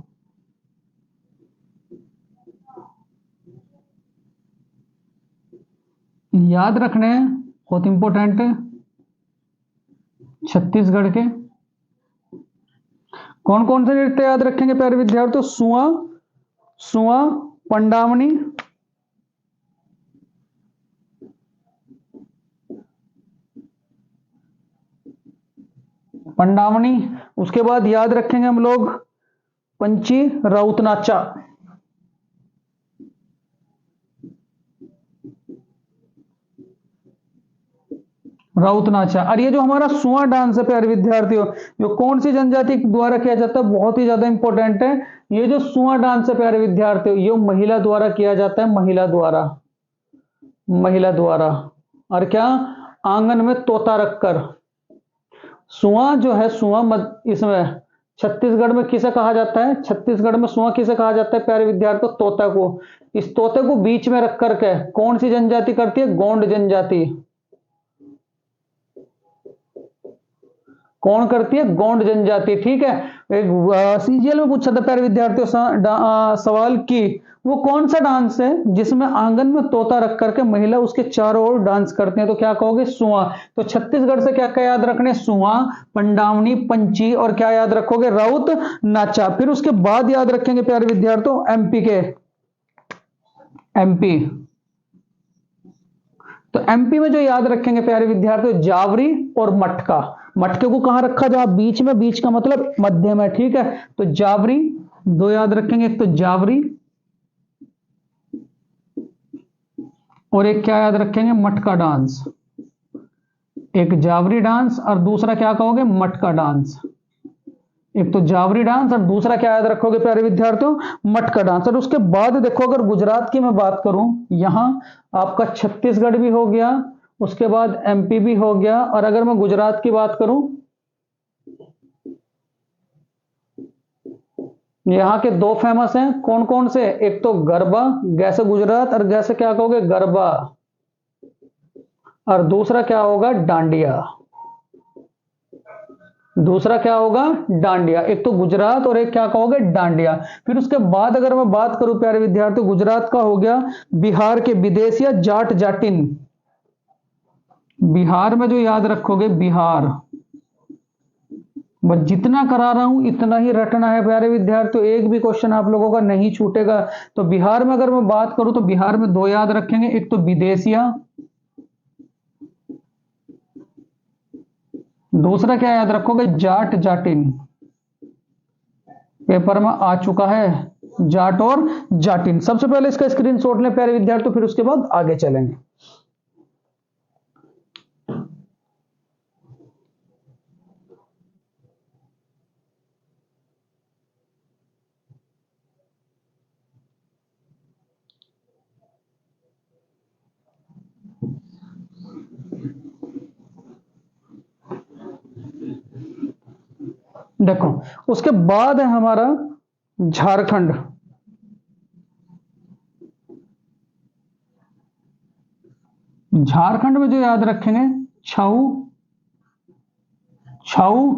याद रखने हैं, बहुत इंपॉर्टेंट है। छत्तीसगढ़ के कौन कौन से नृत्य याद रखेंगे प्यारे विद्यार्थियों? सुआ, सुआ, पंडावनी, पंडावनी, उसके बाद याद रखेंगे हम लोग पंची, राउत नाचा। राउत नाचा। और ये जो हमारा सुआ डांस है प्यारे विद्यार्थियों, जो कौन सी जनजाति द्वारा किया जाता है, बहुत ही ज्यादा इंपॉर्टेंट है। ये जो सुआ डांस है प्यारे विद्यार्थियों, ये महिला द्वारा किया जाता है, महिला द्वारा, महिला द्वारा। और क्या? आंगन में तोता रखकर। सुआ जो है, सुआ इसमें छत्तीसगढ़ में किसे कहा जाता है? छत्तीसगढ़ में सुआ किसे कहा जाता है प्यारे विद्यार्थियों? तोता को। इस तोते को बीच में रख करके कौन सी जनजाति करती है? गोंड जनजाति। कौन करती है? गोंड जनजाति। ठीक है। एक सीजीएल में पूछा था प्यारे विद्यार्थियों सवाल की वो कौन सा डांस है जिसमें आंगन में तोता रख करके महिला उसके चारों ओर डांस करते हैं? तो क्या कहोगे? सुआ। तो छत्तीसगढ़ से क्या क्या याद रखने? सुआ, पंडावनी, पंची, और क्या याद रखोगे? राउत नाचा। फिर उसके बाद याद रखेंगे प्यारे विद्यार्थियों एमपी के, एमपी। तो एमपी में जो याद रखेंगे प्यारे विद्यार्थियों, जावरी और मटका। मटके को कहां रखा जाए? बीच में, बीच का मतलब मध्य में। ठीक है। तो जावरी दो याद रखेंगे, एक तो जावरी और एक क्या याद रखेंगे? मटका डांस। एक जावरी डांस और दूसरा क्या कहोगे? मटका डांस। एक तो जावरी डांस और दूसरा क्या याद रखोगे प्यारे विद्यार्थियों? मटका डांस। और उसके बाद देखो, अगर गुजरात की मैं बात करूं, यहां आपका छत्तीसगढ़ भी हो गया, उसके बाद एमपी भी हो गया, और अगर मैं गुजरात की बात करूं, यहां के दो फेमस हैं। कौन कौन से? एक तो गरबा, गैसे गुजरात, और गैसे क्या कहोगे? गरबा। और दूसरा क्या होगा? डांडिया। दूसरा क्या होगा? डांडिया। एक तो गुजरात और एक क्या कहोगे? डांडिया। फिर उसके बाद अगर मैं बात करूं प्यारे विद्यार्थियों, गुजरात का हो गया, बिहार के विदेश या जाट जाटिन। बिहार में जो याद रखोगे, बिहार। बस जितना करा रहा हूं इतना ही रटना है प्यारे विद्यार्थियों, एक भी क्वेश्चन आप लोगों का नहीं छूटेगा। तो बिहार में अगर मैं बात करूं तो बिहार में दो याद रखेंगे, एक तो विदेशिया, दूसरा क्या याद रखोगे? जाट जाटिन। पेपर में आ चुका है, जाट और जाटिन। सबसे पहले इसका स्क्रीनशॉट लें प्यारे विद्यार्थियों, फिर उसके बाद आगे चलेंगे। देखो, उसके बाद है हमारा झारखंड। झारखंड में जो याद रखेंगे, छऊ, छऊ,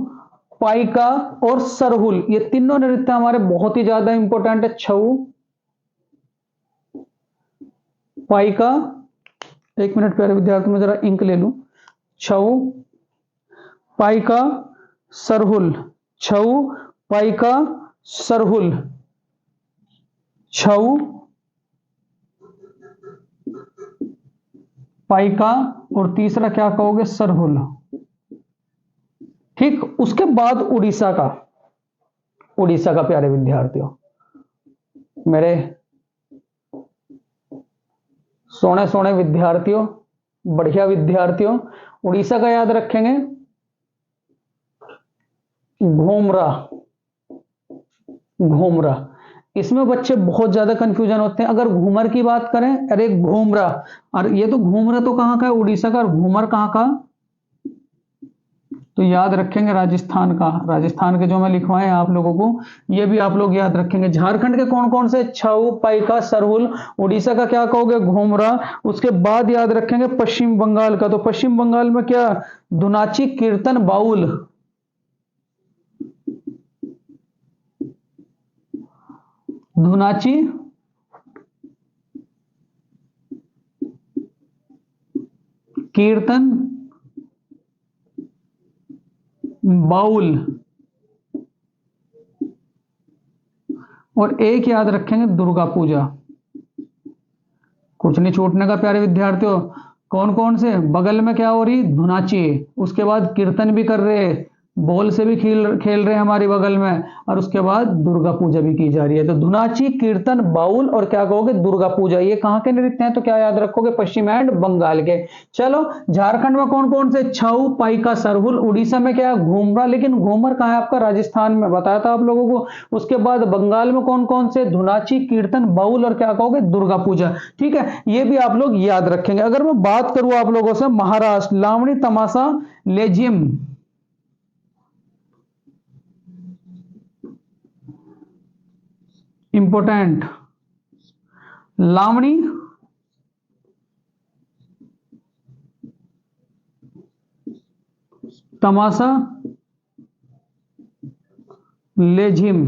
पाइका और सरहुल। ये तीनों नृत्य हमारे बहुत ही ज्यादा इंपॉर्टेंट है। छऊ, पाइका, एक मिनट प्यारे विद्यार्थी में जरा इंक ले लूं। छऊ, पाइका, सरहुल। छऊ, पाइका, सरहुल। छऊ, पाइका और तीसरा क्या कहोगे? सरहुल। ठीक। उसके बाद उड़ीसा का, उड़ीसा का प्यारे विद्यार्थियों, मेरे सोने सोने विद्यार्थियों, बढ़िया विद्यार्थियों, उड़ीसा का याद रखेंगे, घूमरा। घूमरा। इसमें बच्चे बहुत ज्यादा कंफ्यूजन होते हैं। अगर घूमर की बात करें, अरे घूमरा, और ये तो घूमरा तो कहां का है? उड़ीसा का। और घूमर कहां का? तो याद रखेंगे राजस्थान का। राजस्थान के जो मैं लिखवाए हैं आप लोगों को, ये भी आप लोग याद रखेंगे। झारखंड के कौन कौन से? छऊ, पाइका, सरहुल। उड़ीसा का क्या कहोगे? घूमरा। उसके बाद याद रखेंगे पश्चिम बंगाल का। तो पश्चिम बंगाल में क्या? धुनाची, कीर्तन, बाउल। धुनाची, कीर्तन, बाउल, और एक याद रखेंगे दुर्गा पूजा। कुछ नहीं छूटने का प्यारे विद्यार्थियों। कौन कौन से बगल में क्या हो रही, धुनाची, उसके बाद कीर्तन भी कर रहे, बॉल से भी खेल खेल रहे हैं हमारी बगल में, और उसके बाद दुर्गा पूजा भी की जा रही है। तो धुनाची, कीर्तन, बाउल और क्या कहोगे, दुर्गा पूजा, ये कहाँ के नृत्य हैं, तो क्या याद रखोगे, पश्चिम एंड बंगाल के। चलो, झारखंड में कौन कौन से, छऊ, पाइका, सरहुल। उड़ीसा में क्या है, घूमरा, लेकिन घूमर कहाँ है आपका, राजस्थान में, बताया था आप लोगों को। उसके बाद बंगाल में कौन कौन से, धुनाची, कीर्तन, बाउल और क्या कहोगे, दुर्गा पूजा। ठीक है, ये भी आप लोग याद रखेंगे। अगर मैं बात करूं आप लोगों से, महाराष्ट्र, लावणी, तमाशा, लेजिम, इंपोर्टेंट, लावणी, तमाशा, लेझिम,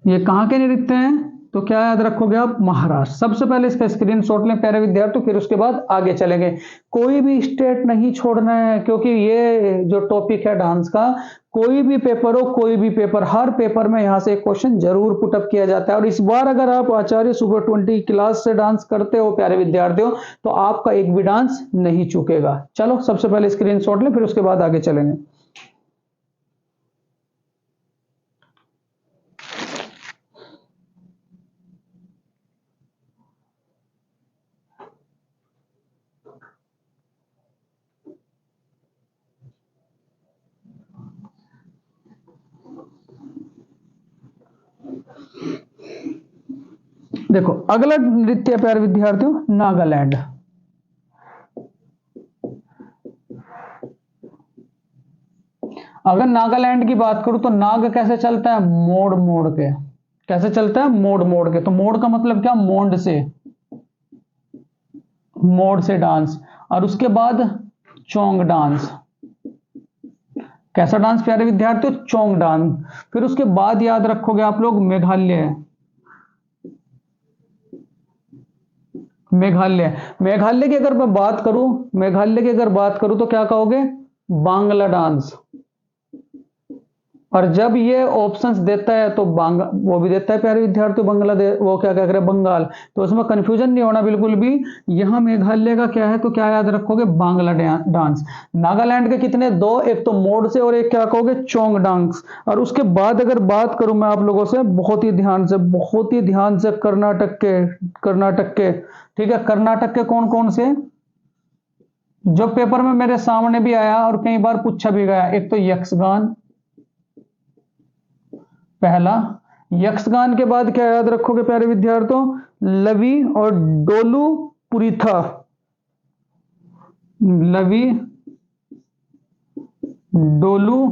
ये कहां के नृत्य हैं, तो क्या याद रखोगे आप, महाराष्ट्र। सबसे पहले इसका स्क्रीनशॉट लें प्यारे विद्यार्थी, फिर उसके बाद आगे चलेंगे। कोई भी स्टेट नहीं छोड़ना है, क्योंकि ये जो टॉपिक है डांस का, कोई भी पेपर हो, कोई भी पेपर, हर पेपर में यहां से एक क्वेश्चन जरूर पुटअप किया जाता है। और इस बार अगर आप आचार्य सुपर 20 क्लास से डांस करते हो प्यारे विद्यार्थियों, तो आपका एक भी डांस नहीं चूकेगा। चलो, सबसे पहले स्क्रीनशॉट लें, फिर उसके बाद आगे चलेंगे। देखो, अगला नृत्य है प्यारे विद्यार्थियों, नागालैंड। अगर नागालैंड की बात करूं तो नाग कैसे चलता है, मोड़ मोड़ के। कैसे चलता है, मोड़ मोड़ के। तो मोड़ का मतलब क्या, मोड़ से, मोड़ से डांस। और उसके बाद चोंग डांस। कैसा डांस प्यारे विद्यार्थियों, चोंग डांस। फिर उसके बाद याद रखोगे आप लोग, मेघालय। मेघालय, मेघालय की अगर मैं बात करूं, मेघालय की अगर बात करूं तो क्या कहोगे, बांग्ला डांस। और जब ये ऑप्शंस देता है तो वो भी देता है प्यारे विद्यार्थी, बांग्लादेश, वो क्या कह रहे हैं, बंगाल। तो उसमें कंफ्यूजन नहीं होना बिल्कुल भी। यहां मेघालय का क्या है, तो क्या याद रखोगे, बांग्ला डांस। नागालैंड के कितने, दो, एक तो मोड से और एक क्या कहोगे, चोंग डांस। और उसके बाद अगर बात करूं मैं आप लोगों से, बहुत ही ध्यान से, बहुत ही ध्यान से, कर्नाटक के, ठीक है, कर्नाटक के कौन कौन से, जो पेपर में मेरे सामने भी आया और कई बार पूछा भी गया। एक तो यक्षगान, पहला। यक्षगान के बाद क्या याद रखोगे प्यारे विद्यार्थियों, लवी और डोलू पुरीथा। लवी, डोलू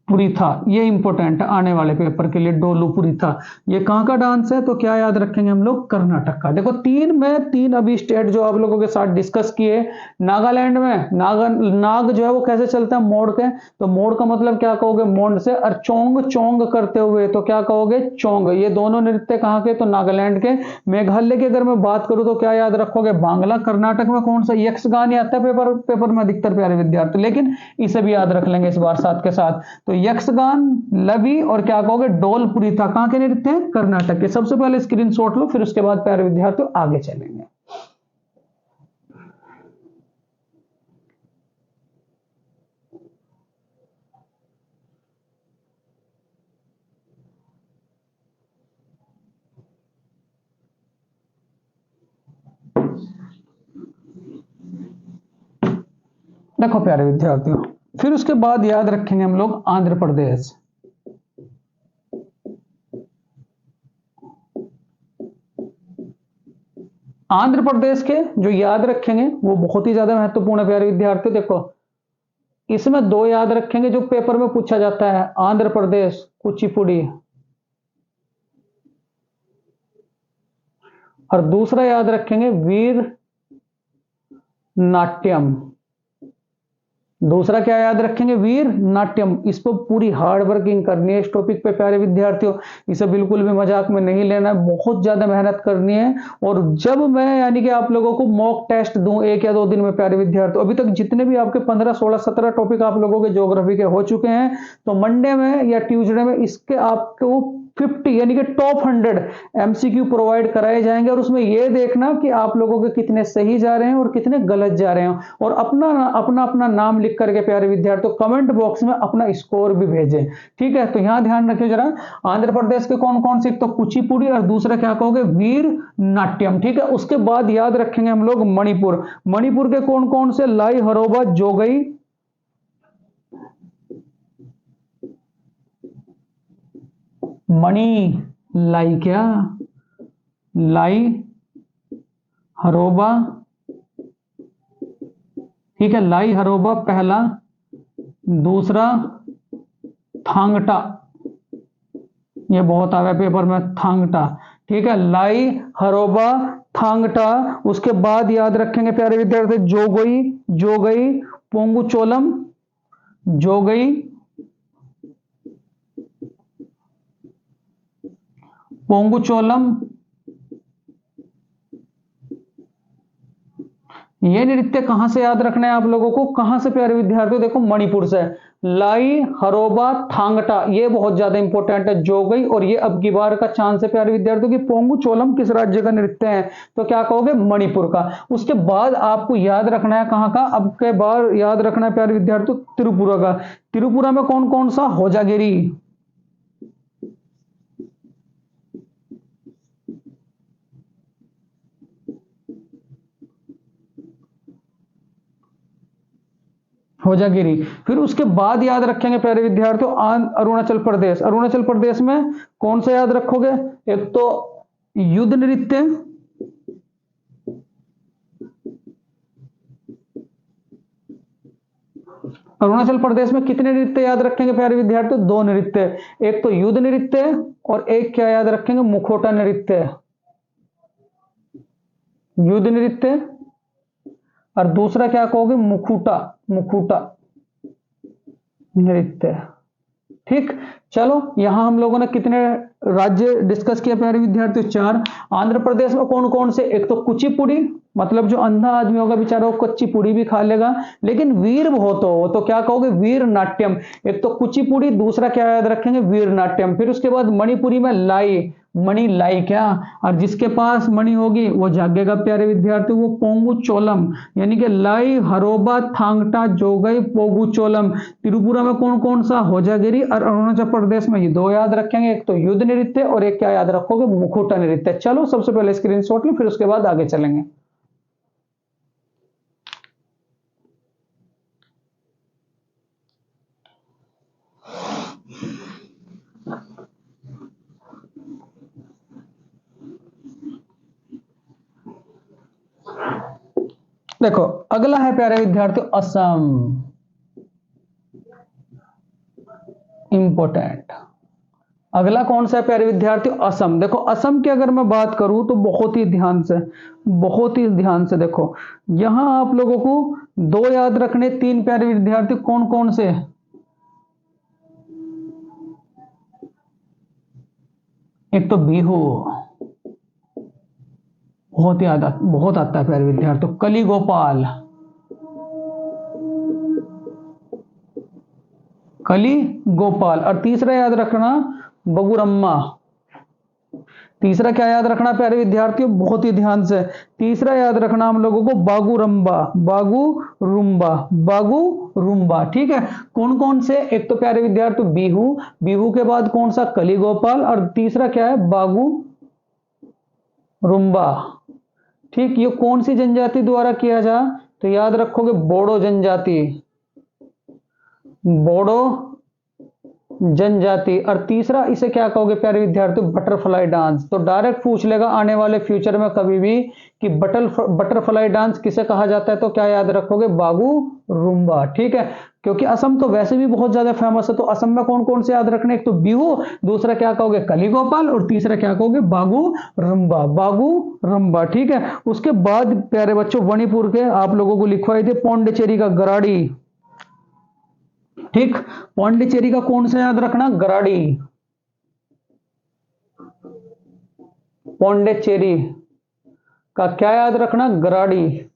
पुरी था, ये इंपॉर्टेंट है आने वाले पेपर के लिए, डोलूपुरी था। ये कहां का डांस है, तो क्या याद रखेंगे हम लोग, कर्नाटक का। देखो, तीन अभी स्टेट जो आप लोगों के साथ डिस्कस किए। नागालैंड में नाग जो है वो कैसे चलता है, मोड़ के। तो मोड़ का मतलब क्या कहोगे, मोड़ से। और चोंग, चोंग करते हुए, तो क्या कहोगे, चोंग। ये दोनों नृत्य कहां के, तो नागालैंड के। मेघालय की अगर मैं बात करूं तो क्या याद रखोगे, बांग्ला। कर्नाटक में कौन सा, यक्षगान आता है पेपर में अधिकतर प्यारे विद्यार्थी, लेकिन इसे भी याद रख लेंगे इस बार साथ के साथ। तो यक्षगान, लवी और क्या कहोगे, डोलपुरी था, कहां के नृत्य हैं, कर्नाटक के। सबसे पहले स्क्रीनशॉट लो, फिर उसके बाद प्यारे विद्यार्थियों आगे चलेंगे। देखो प्यारे विद्यार्थियों, फिर उसके बाद याद रखेंगे हम लोग आंध्र प्रदेश। आंध्र प्रदेश के जो याद रखेंगे वो बहुत ही ज्यादा महत्वपूर्ण है प्यारे विद्यार्थियों। देखो, इसमें दो याद रखेंगे जो पेपर में पूछा जाता है, आंध्र प्रदेश कुचिपुड़ी, और दूसरा याद रखेंगे वीर नाट्यम। दूसरा क्या याद रखेंगे, वीर नाट्यम। इस पर पूरी हार्ड वर्किंग करनी है इस टॉपिक पे प्यारे विद्यार्थियों, इसे बिल्कुल भी मजाक में नहीं लेना है, बहुत ज्यादा मेहनत करनी है। और जब मैं यानी कि आप लोगों को मॉक टेस्ट दूं 1 या 2 दिन में प्यारे विद्यार्थियों, अभी तक जितने भी आपके 15 16 17 टॉपिक आप लोगों के ज्योग्राफी के हो चुके हैं, तो मंडे में या ट्यूसडे में इसके आपको 50 यानी कि टॉप 100 एमसीक्यू प्रोवाइड कराए जाएंगे। और उसमें यह देखना कि आप लोगों के कितने सही जा रहे हैं और कितने गलत जा रहे हैं। और अपना अपना अपना नाम लिख करके प्यारे विद्यार्थियों कमेंट बॉक्स में अपना स्कोर भी भेजें, ठीक है। तो यहां ध्यान रखिए जरा, आंध्र प्रदेश के कौन कौन से, एक तो कुचिपुड़ी और दूसरा क्या कहोगे, वीर नाट्यम, ठीक है। उसके बाद याद रखेंगे हम लोग मणिपुर। मणिपुर के कौन कौन से, लाई, हरोबा, जोगई, मणि, लाई क्या, लाई, हरोबा, ठीक है, लाई हरोबा पहला, दूसरा थांगटा, ये बहुत आ गया पेपर में, थांगटा, ठीक है, लाई, हरोबा, थांगटा। उसके बाद याद रखेंगे प्यारे विद्यार्थी जोगई, जोगई, पोंगुचोलम, जोगई, पोंगुचोलम। ये नृत्य कहां से याद रखना है आप लोगों को, कहां से प्यारे विद्यार्थियों, देखो मणिपुर से, लाई, हरोबा, थांगटा, ये बहुत ज्यादा इंपॉर्टेंट है, जोगई। और ये अब की बार का चांस है प्यारे विद्यार्थियों की पोंगुचोलम किस राज्य का नृत्य है, तो क्या कहोगे, मणिपुर का। उसके बाद आपको याद रखना है कहां का, अब के बार याद रखना है प्यारे विद्यार्थियों त्रिपुरा का। त्रिपुरा में कौन कौन सा, होजागिरी, होजागिरी। फिर उसके बाद याद रखेंगे प्यारे विद्यार्थियों अरुणाचल प्रदेश। अरुणाचल प्रदेश में कौन सा याद रखोगे, एक तो युद्ध नृत्य, अरुणाचल प्रदेश में कितने नृत्य याद रखेंगे प्यारे विद्यार्थियों, 2 नृत्य, एक तो युद्ध नृत्य और एक क्या याद रखेंगे, मुखोटा नृत्य, युद्ध नृत्य और दूसरा क्या कहोगे, मुखुटा, मुखुटा नृत्य, ठीक। चलो यहां हम लोगों ने कितने राज्य डिस्कस किया प्यारे विद्यार्थियों, 4। आंध्र प्रदेश में कौन कौन से, एक तो कुचिपुड़ी, मतलब जो अंधा आदमी होगा बेचारा वो कच्ची पुड़ी भी खा लेगा, लेकिन वीर बहुत हो तो क्या कहोगे, वीर नाट्यम। एक तो कुचिपुड़ी, दूसरा क्या याद रखेंगे, वीर नाट्यम। फिर उसके बाद मणिपुरी में लाई, मणि, लाई क्या, और जिसके पास मणि होगी वो जागेगा प्यारे विद्यार्थी, वो पोंगुचोलम, यानी कि लाई, हरोबा, थांगटा, जोगई, पोंगुचोलम। त्रिपुरा में कौन कौन सा, होजागिरी। और अरुणाचल प्रदेश में ये 2 याद रखेंगे, एक तो युद्ध नृत्य और एक क्या याद रखोगे, मुखोटा नृत्य। चलो सबसे पहले स्क्रीनशॉट लो, फिर उसके बाद आगे चलेंगे। देखो अगला है प्यारे विद्यार्थियों असम, इंपॉर्टेंट। अगला कौन सा है प्यारे विद्यार्थियों, असम। देखो असम की अगर मैं बात करूं तो बहुत ही ध्यान से, बहुत ही ध्यान से देखो, यहां आप लोगों को 2 याद रखने, 3 प्यारे विद्यार्थी, कौन कौन से, एक तो बिहू, बहुत याद बहुत आता है प्यारे विद्यार्थियों, कली गोपाल, कली गोपाल। और तीसरा याद रखना बगुरम्मा। तीसरा क्या याद रखना प्यारे विद्यार्थियों, बहुत ही ध्यान से, तीसरा याद रखना हम लोगों को बागुरम्बा, बागु रुम्बा, बागु रुम्बा, ठीक है। कौन कौन से, एक तो प्यारे विद्यार्थियों बिहू, बिहू के बाद कौन सा, कली गोपाल, और तीसरा क्या है, बागु रुम्बा, ठीक। ये कौन सी जनजाति द्वारा किया जा, तो याद रखोगे बोडो जनजाति, बोडो जनजाति। और तीसरा इसे क्या कहोगे प्यारे विद्यार्थियों, बटरफ्लाई डांस। तो डायरेक्ट पूछ लेगा आने वाले फ्यूचर में कभी भी कि बटरफ्लाई डांस किसे कहा जाता है, तो क्या याद रखोगे, बागु रुम्बा, ठीक है। क्योंकि असम तो वैसे भी बहुत ज्यादा फेमस है, तो असम में कौन कौन से याद रखने, एक तो बिहू, दूसरा क्या कहोगे, कली गोपाल, और तीसरा क्या कहोगे, बागु रुम्बा, बागु रुम्बा, ठीक है। उसके बाद प्यारे बच्चों मणिपुर के आप लोगों को लिखवाई थी, पौंडीचेरी का गराड़ी, ठीक। पौंडीचेरी का कौन सा याद रखना, गराडी। पौंडीचेरी का क्या याद रखना, गराडी।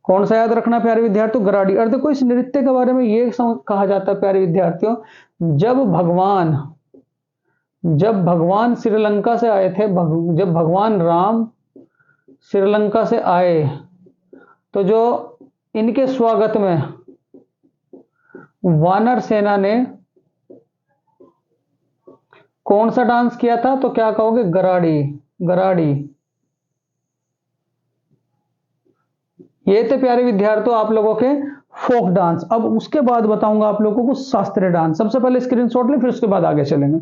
कौन सा याद रखना प्यारे विद्यार्थियों, गराडी। और देखो इस नृत्य के बारे में ये कहा जाता है प्यारे विद्यार्थियों, जब भगवान श्रीलंका से आए थे, जब भगवान राम श्रीलंका से आए, तो जो इनके स्वागत में वानर सेना ने कौन सा डांस किया था, तो क्या कहोगे, गराडी। गराडी। ये थे प्यारे विद्यार्थियों आप लोगों के फोक डांस। अब उसके बाद बताऊंगा आप लोगों को शास्त्रीय डांस। सबसे पहले स्क्रीनशॉट लें, फिर उसके बाद आगे चलेंगे।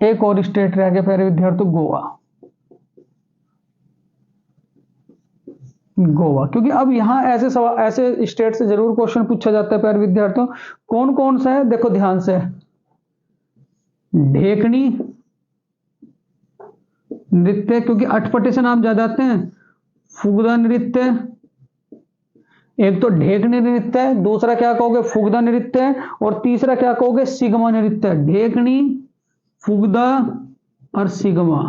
एक और स्टेट रह गया प्यारे विद्यार्थियों, गोवा। गोवा, क्योंकि अब यहां ऐसे सवाल, ऐसे स्टेट से जरूर क्वेश्चन पूछा जाता है प्यारे विद्यार्थियों। कौन कौन सा है, देखो ध्यान से, ढेकनी नृत्य, क्योंकि अटपटे से नाम ज्यादा आते हैं। फुगदा नृत्य, एक तो ढेकनी नृत्य है, दूसरा क्या कहोगे, फुगदा नृत्य है, और तीसरा क्या कहोगे, सिगमा नृत्य। ढेकनी, फुगदा और सिगमा।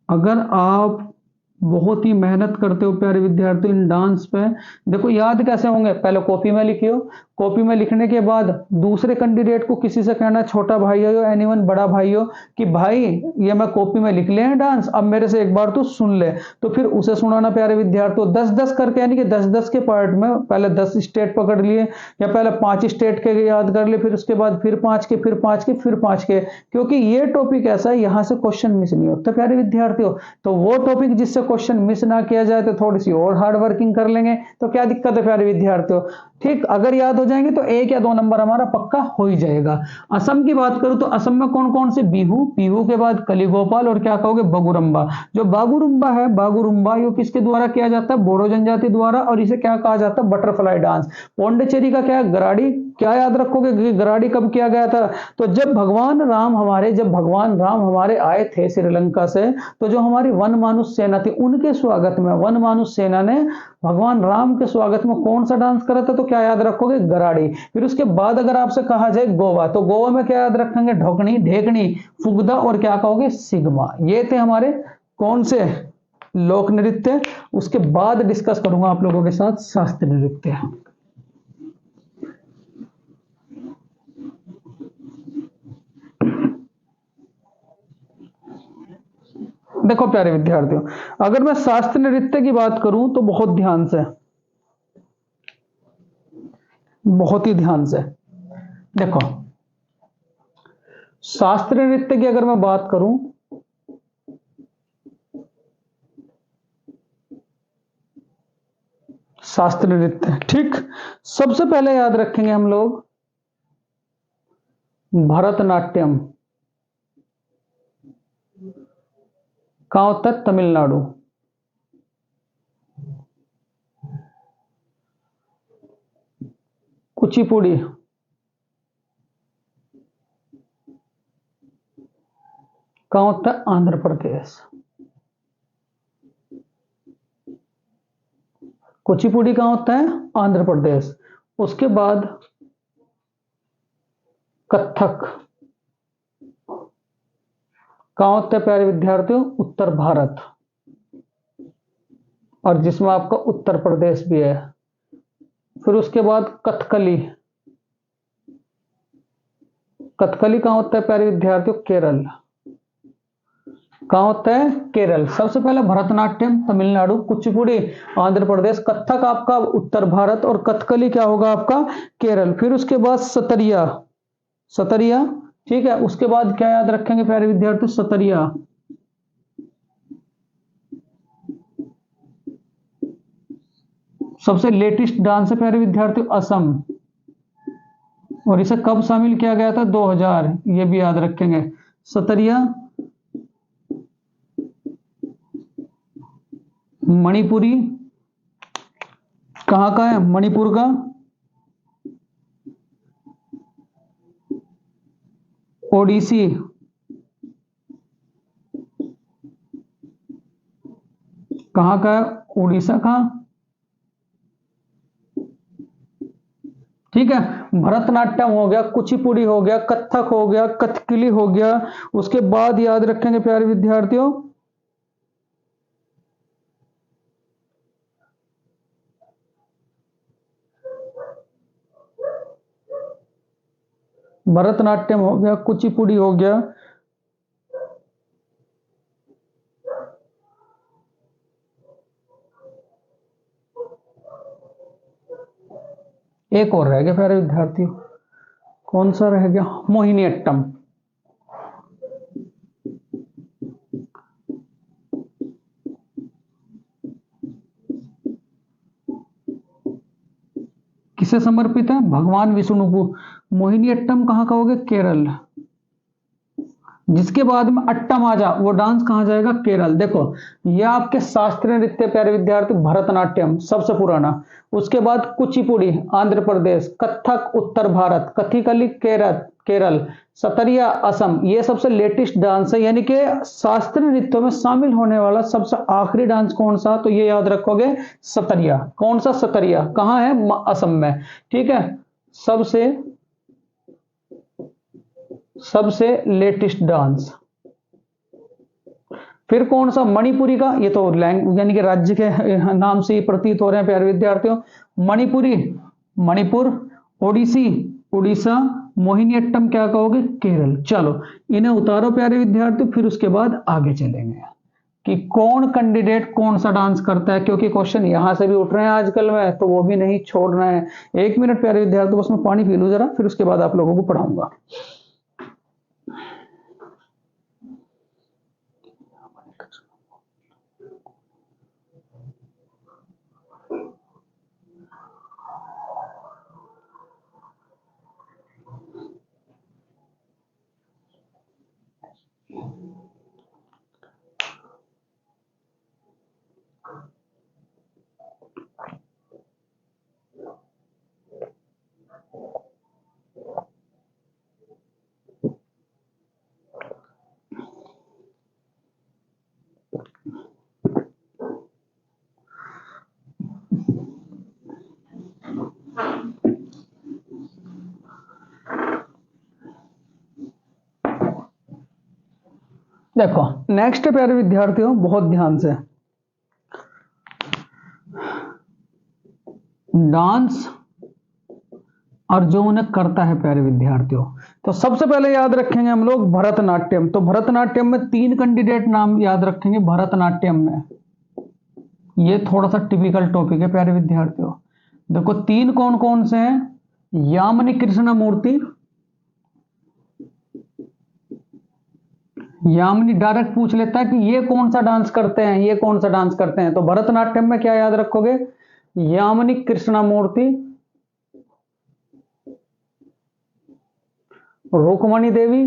अगर आप बहुत ही मेहनत करते हो प्यारे विद्यार्थी इन डांस पे, देखो याद कैसे होंगे, पहले कॉपी में लिखियो, कॉपी में लिखने के बाद दूसरे कैंडिडेट को किसी से कहना, छोटा भाई हो या एनीवन बड़ा भाई हो, कि भाई ये मैं कॉपी में लिख ले हैं डांस, अब मेरे से एक बार तू सुन ले, तो फिर उसे सुनाना प्यारे विद्यार्थियों 10-10 करके, यानी कि 10-10 के पार्ट में पहले 10 स्टेट पकड़ लिए, या पहले 5 स्टेट के याद कर लिए, फिर उसके बाद फिर 5 के, फिर 5 के, फिर 5 के, क्योंकि ये टॉपिक ऐसा है यहां से क्वेश्चन मिस नहीं होता प्यारे विद्यार्थियों। तो वो टॉपिक जिससे क्वेश्चन मिस ना किया जाए तो थोड़ी सी और हार्ड वर्किंग कर लेंगे, तो क्या दिक्कत है प्यारे विद्यार्थियों। ठीक, अगर याद हो जाएंगे तो 1 या 2 नंबर हमारा पक्का हो ही जाएगा। असम की बात करूं तो असम में कौन कौन से, बिहू, बिहू के बाद कलिगोपाल, और क्या कहोगे, बागुरुम्बा। जो बागुरुम्बा है, बागुरुम्बा ये किसके द्वारा किया जाता है, बोडो जनजाति द्वारा, और इसे क्या कहा जाता है, बटरफ्लाई डांस। पौंडीचेरी का क्या है, गराडी। क्या याद रखोगे कि गराडी कब किया गया था, तो जब भगवान राम हमारे आए थे श्रीलंका से, तो जो हमारी वन मानुष सेना थी उनके स्वागत में वन मानुष सेना ने भगवान राम के स्वागत में कौन सा डांस करा था, तो क्या याद रखोगे, गराडी। फिर उसके बाद अगर आपसे कहा जाए गोवा, तो गोवा में क्या याद रखेंगे, ढोकनी, ढेकनी, फुगदा, और क्या कहोगे, सिग्मा। ये थे हमारे कौन से लोक नृत्य। उसके बाद डिस्कस करूंगा आप लोगों के साथ शास्त्रीय नृत्य। देखो प्यारे विद्यार्थियों, अगर मैं शास्त्रीय नृत्य की बात करूं तो बहुत ध्यान से, बहुत ही ध्यान से देखो, शास्त्रीय नृत्य की अगर मैं बात करूं, शास्त्रीय नृत्य, ठीक, सबसे पहले याद रखेंगे हम लोग भरतनाट्यम। कहां होता है, तमिलनाडु। कुचिपुड़ी कहां होता है, आंध्र प्रदेश। कुचिपुड़ी कहां होता है, आंध्र प्रदेश। उसके बाद कथक कहां होता है प्यारे विद्यार्थियों, उत्तर भारत, और जिसमें आपका उत्तर प्रदेश भी है। फिर उसके बाद कथकली, कथकली कहां होता है प्यारे विद्यार्थियों, केरल। कहां होता है, केरल। सबसे पहले भरतनाट्यम तमिलनाडु, कुचिपुड़ी आंध्र प्रदेश, कथक आपका उत्तर भारत, और कथकली क्या होगा आपका, केरल। फिर उसके बाद सतरिया, सतरिया, ठीक है। उसके बाद क्या याद रखेंगे प्यारे विद्यार्थी, सतरिया। सबसे लेटेस्ट डांस है प्यारे विद्यार्थी, असम, और इसे कब शामिल किया गया था, 2000, ये भी याद रखेंगे। सतरिया, मणिपुरी, कहां का है, मणिपुर का। ओडिसी, कहाँ का है? उड़ीसा का। ठीक है, भरतनाट्यम हो गया, कुचिपुड़ी हो गया, कथक हो गया, कथकली हो गया। उसके बाद याद रखेंगे प्यारे विद्यार्थियों, भरतनाट्यम हो गया, कुचिपुड़ी हो गया, एक और रह गया प्यारे विद्यार्थियों, कौन सा रह गया? मोहिनीअट्टम। किसे समर्पित है? भगवान विष्णु को। मोहिनीअट्टम कहाँ का हो गया? केरल। जिसके बाद में अट्टम आजा, वो डांस कहाँ जाएगा? केरल। देखो, ये आपके शास्त्रीय नृत्य प्यारे विद्यार्थी, भरतनाट्यम सबसे पुराना। उसके बाद कुचिपुड़ी आंध्र प्रदेश, कथक उत्तर भारत, कथकली केरल केरल, सतरिया असम। ये सबसे लेटेस्ट डांस है, यानी कि शास्त्रीय नृत्यों में शामिल होने वाला सबसे आखिरी डांस कौन सा? तो ये याद रखोगे, सतरिया। कौन सा? सतरिया। कहाँ है? असम में। ठीक है, सबसे सबसे लेटेस्ट डांस। फिर कौन सा? मणिपुरी का। ये तो लैंग यानी कि राज्य के नाम से ही प्रतीत हो रहे हैं प्यारे विद्यार्थियों। मणिपुरी, मणिपुर। ओडिसी, उड़ीसा। मोहिनीअट्टम क्या कहोगे? केरल। चलो, इन्हें उतारो प्यारे विद्यार्थियों, फिर उसके बाद आगे चलेंगे कि कौन कैंडिडेट कौन सा डांस करता है, क्योंकि क्वेश्चन यहां से भी उठ रहे हैं आजकल में, तो वो भी नहीं छोड़ना है। एक मिनट प्यारे विद्यार्थियों, बस मैं पानी पी लूं जरा, फिर उसके बाद आप लोगों को पढ़ाऊंगा। देखो, नेक्स्ट प्यारे विद्यार्थियों, बहुत ध्यान से, डांस और जो उन्हें करता है प्यारे विद्यार्थियों। तो सबसे पहले याद रखेंगे हम लोग भरतनाट्यम। तो भरतनाट्यम में 3 कैंडिडेट नाम याद रखेंगे भरतनाट्यम में। ये थोड़ा सा टिपिकल टॉपिक है प्यारे विद्यार्थियों। देखो, 3 कौन कौन से हैं? यामिनी कृष्णमूर्ति। यामिनी डायरेक्ट पूछ लेता है कि ये कौन सा डांस करते हैं, ये कौन सा डांस करते हैं। तो भरतनाट्यम में क्या याद रखोगे? यामिनी कृष्णमूर्ति, रुक्मणी देवी,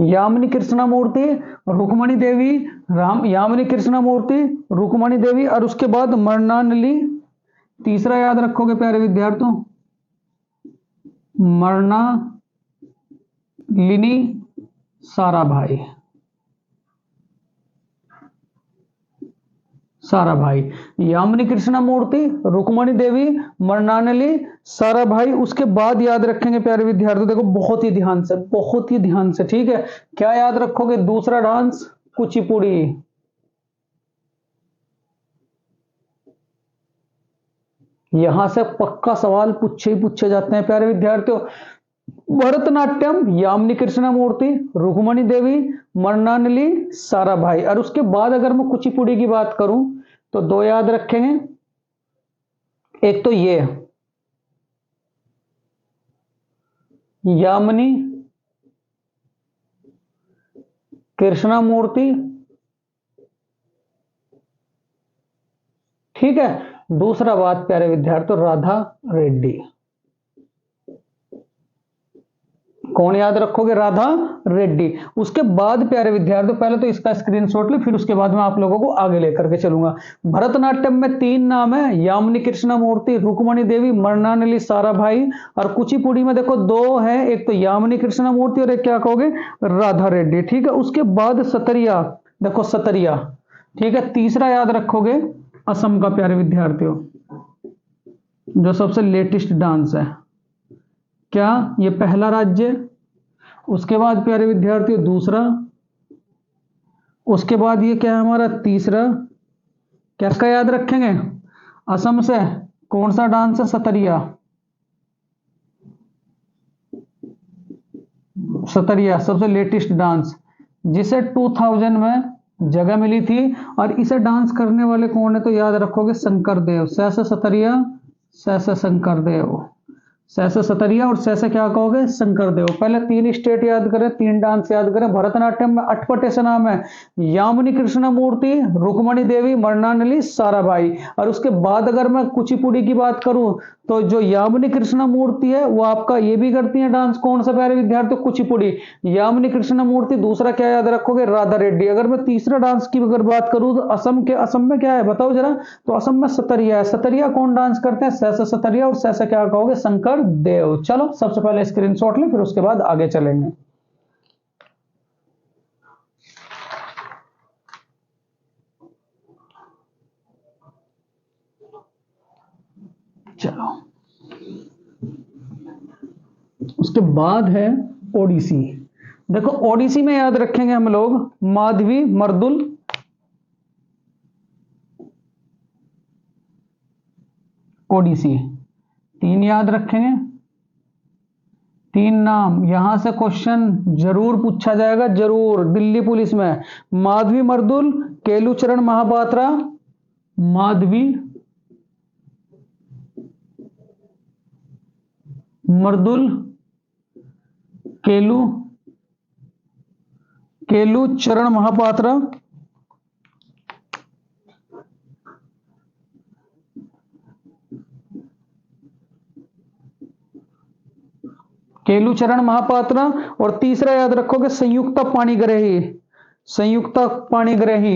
यामिनी कृष्णमूर्ति, रुक्मणी देवी, यामिनी कृष्णमूर्ति, रुक्मणी देवी, और उसके बाद मृणालिनी। तीसरा याद रखोगे प्यारे विद्यार्थियों, मृणालिनी साराभाई। साराभाई, यामिनी कृष्णमूर्ति, रुक्मणी देवी, मृणालिनी साराभाई। उसके बाद याद रखेंगे प्यारे विद्यार्थियों, देखो बहुत ही ध्यान से, बहुत ही ध्यान से। ठीक है, क्या याद रखोगे? दूसरा डांस कुचिपुड़ी। यहां से पक्का सवाल पूछे ही पूछे जाते हैं प्यारे विद्यार्थियों। भरतनाट्यम, यामिनी कृष्णमूर्ति, रुक्मणी देवी, मृणालिनी साराभाई। और उसके बाद अगर मैं कुचिपुड़ी की बात करूं तो 2 याद रखेंगे। एक तो ये यामिनी कृष्णमूर्ति, ठीक है। दूसरा बात प्यारे विद्यार्थी, राधा रेड्डी। कौन याद रखोगे? राधा रेड्डी। उसके बाद प्यारे विद्यार्थियों पहले तो इसका स्क्रीनशॉट ले, फिर उसके बाद मैं आप लोगों को आगे लेकर के चलूंगा। भरतनाट्यम में 3 नाम है, यामिनी कृष्णमूर्ति, रुक्मणी देवी, मृणालिनी साराभाई। और कुचिपुड़ी में देखो 2 है, एक तो यामिनी कृष्णमूर्ति और एक क्या कहोगे? राधा रेड्डी। ठीक है, उसके बाद सतरिया, देखो सतरिया। ठीक है, तीसरा याद रखोगे असम का प्यारे विद्यार्थियों, जो सबसे लेटेस्ट डांस है। क्या ये पहला राज्य? उसके बाद प्यारे विद्यार्थियों दूसरा, उसके बाद ये क्या है हमारा? तीसरा। क्या क्या याद रखेंगे? असम से कौन सा डांस है? सतरिया। सतरिया सबसे लेटेस्ट डांस, जिसे 2000 में जगह मिली थी। और इसे डांस करने वाले कौन है? तो याद रखोगे शंकर देव। सैसे सतरिया, सैसे शंकर देव, सैसे सतरिया और सैसे क्या कहोगे? शंकर देव। पहले 3 स्टेट याद करें, 3 डांस याद करें। भरतनाट्यम में अटपटे से नाम है, यामिनी कृष्णमूर्ति, रुक्मणी देवी, मृणालिनी साराभाई। और उसके बाद अगर मैं कुचिपुड़ी की बात करूं, तो जो यामिनी कृष्णमूर्ति है वो आपका ये भी करती है डांस, कौन सा प्यारे विद्यार्थी? कुचिपुड़ी, यामिनी कृष्णमूर्ति। दूसरा क्या याद रखोगे? राधा रेड्डी। अगर मैं तीसरा डांस की अगर बात करूं, तो असम में क्या है बताओ जरा? तो असम में सतरिया है। सतरिया कौन डांस करते हैं? सैसे सतरिया और सैसे क्या कहोगे? शंकर देव। चलो सबसे पहले स्क्रीनशॉट लें, फिर उसके बाद आगे चलेंगे। चलो, उसके बाद है ओडिसी। देखो ओडिसी में याद रखेंगे हम लोग माधवी, मर्दुल, ओडिसी। 3 याद रखेंगे, 3 नाम। यहां से क्वेश्चन जरूर पूछा जाएगा, जरूर, दिल्ली पुलिस में। माधवी मर्दुल, केलुचरण महापात्रा, माधवी मर्दुल, केलुचरण महापात्रा, केलुचरण महापात्रा। और तीसरा याद रखोगे संयुक्ता पाणिग्राही, संयुक्ता पाणिग्राही।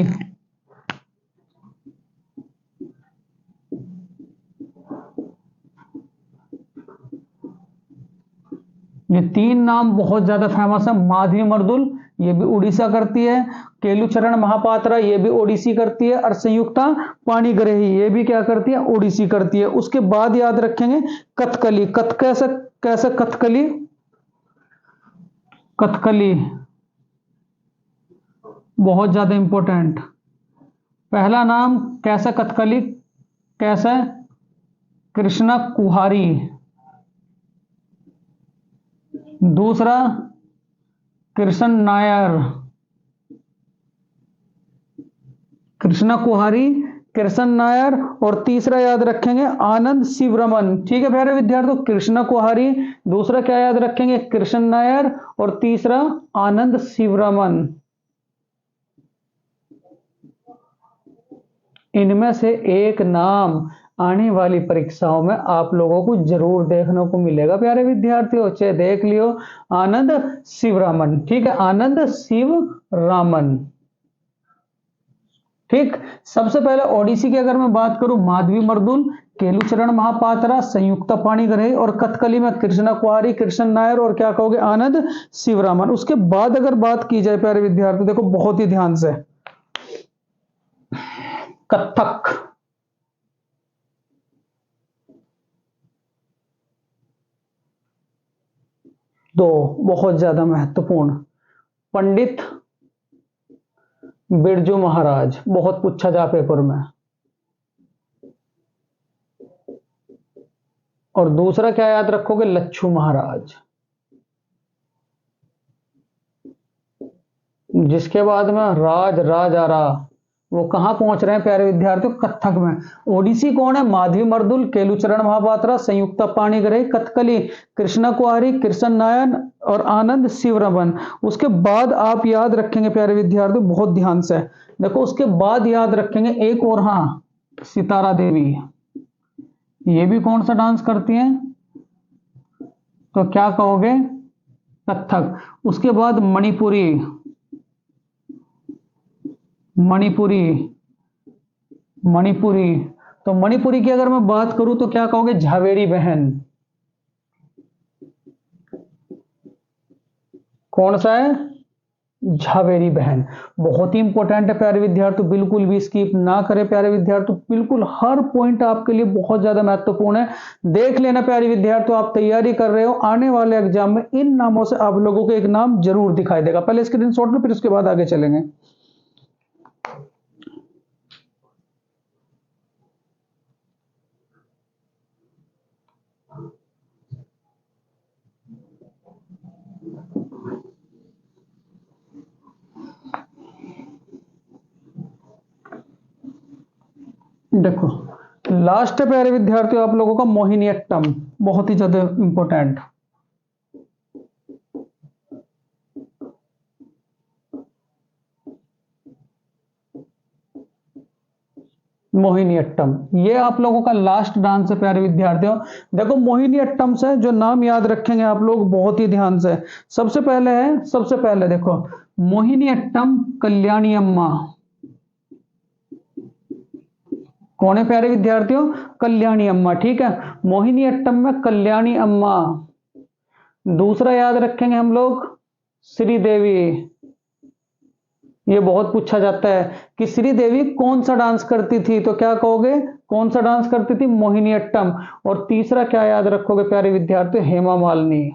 ये 3 नाम बहुत ज्यादा फेमस है। माधवी मर्दुल ये भी उड़ीसा करती है, केलुचरण महापात्रा ये भी ओडिसी करती है, और संयुक्ता पाणिग्राही ये भी क्या करती है? ओडिसी करती है। उसके बाद याद रखेंगे कथकली। कैसे कैसे कथकली? कथकली बहुत ज्यादा इंपॉर्टेंट। पहला नाम कैसे कथकली? कैसे? कृष्णा कुहारी। दूसरा कृष्ण नायर, कृष्णा कुहारी, कृष्ण नायर। और तीसरा याद रखेंगे आनंद शिवरमन। ठीक है प्यारे विद्यार्थियों, कृष्णा कुहारी, दूसरा क्या याद रखेंगे? कृष्ण नायर, और तीसरा आनंद शिवरमन। इनमें से एक नाम आने वाली परीक्षाओं में आप लोगों को जरूर देखने को मिलेगा प्यारे विद्यार्थियों, चाहे देख लियो, आनंद शिवरामन। ठीक है, आनंद शिवरामन। ठीक, सबसे पहले ओडिसी की अगर मैं बात करूं, माधवी मर्दुल, केलुचरण महापात्रा, संयुक्ता पाणिग्राही, और कथकली में कृष्णा कुहारी, कृष्ण नायर, और क्या कहोगे? आनंद शिवरामन। उसके बाद अगर बात की जाए प्यारे विद्यार्थी, देखो बहुत ही ध्यान से, कथक। दो बहुत ज्यादा महत्वपूर्ण, पंडित बिरजू महाराज, बहुत पूछा जा पेपर में। और दूसरा क्या याद रखोगे? लच्छू महाराज। जिसके बाद में राज राजारा, वो कहां पहुंच रहे हैं प्यारे विद्यार्थियों? कथक में। ओडिसी कौन है? माधवी मर्दुल, केलुचरण महापात्रा, संयुक्ता पाणिग्राही, कथकली कृष्णा कुहारी, कृष्ण नायर, और आनंद शिवरमन। उसके बाद आप याद रखेंगे प्यारे विद्यार्थियों बहुत ध्यान से, देखो उसके बाद याद रखेंगे एक और, हाँ, सितारा देवी। ये भी कौन सा डांस करती हैं? तो क्या कहोगे? कथक, उसके बाद मणिपुरी, मणिपुरी, मणिपुरी। तो मणिपुरी की अगर मैं बात करूं तो क्या कहोगे, झावेरी बहन। कौन सा है, झावेरी बहन। बहुत ही इंपॉर्टेंट है प्यारे विद्यार्थी, बिल्कुल भी स्किप ना करें प्यारे विद्यार्थी, बिल्कुल हर पॉइंट आपके लिए बहुत ज्यादा महत्वपूर्ण है। देख लेना प्यारे विद्यार्थी, आप तैयारी कर रहे हो, आने वाले एग्जाम में इन नामों से आप लोगों को एक नाम जरूर दिखाई देगा। पहले स्क्रीनशॉट में, फिर उसके बाद आगे चलेंगे। देखो लास्ट है प्यारे विद्यार्थियों आप लोगों का मोहिनीअट्टम, बहुत ही ज्यादा इंपॉर्टेंट। मोहिनीअट्टम, ये आप लोगों का लास्ट डांस है प्यारे विद्यार्थियों। देखो मोहिनीअट्टम से जो नाम याद रखेंगे आप लोग बहुत ही ध्यान से। सबसे पहले है, सबसे पहले देखो मोहिनीअट्टम कल्याणी अम्मा। कौन है प्यारे विद्यार्थियों, कल्याणी अम्मा, ठीक है। मोहिनीअट्टम में कल्याणी अम्मा। दूसरा याद रखेंगे हम लोग श्रीदेवी। ये बहुत पूछा जाता है कि श्रीदेवी कौन सा डांस करती थी, तो क्या कहोगे, कौन सा डांस करती थी, मोहिनीअट्टम। और तीसरा क्या याद रखोगे प्यारे विद्यार्थी, हेमा मालिनी।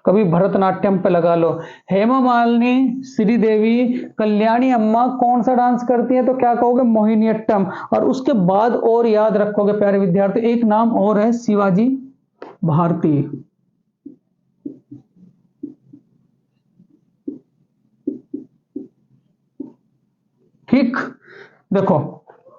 कभी भरतनाट्यम पे लगा लो, हेमा मालिनी, श्रीदेवी, कल्याणी अम्मा कौन सा डांस करती है, तो क्या कहोगे, मोहिनीअट्टम। और उसके बाद और याद रखोगे प्यारे विद्यार्थी, एक नाम और है शिवाजी भारती। ठीक, देखो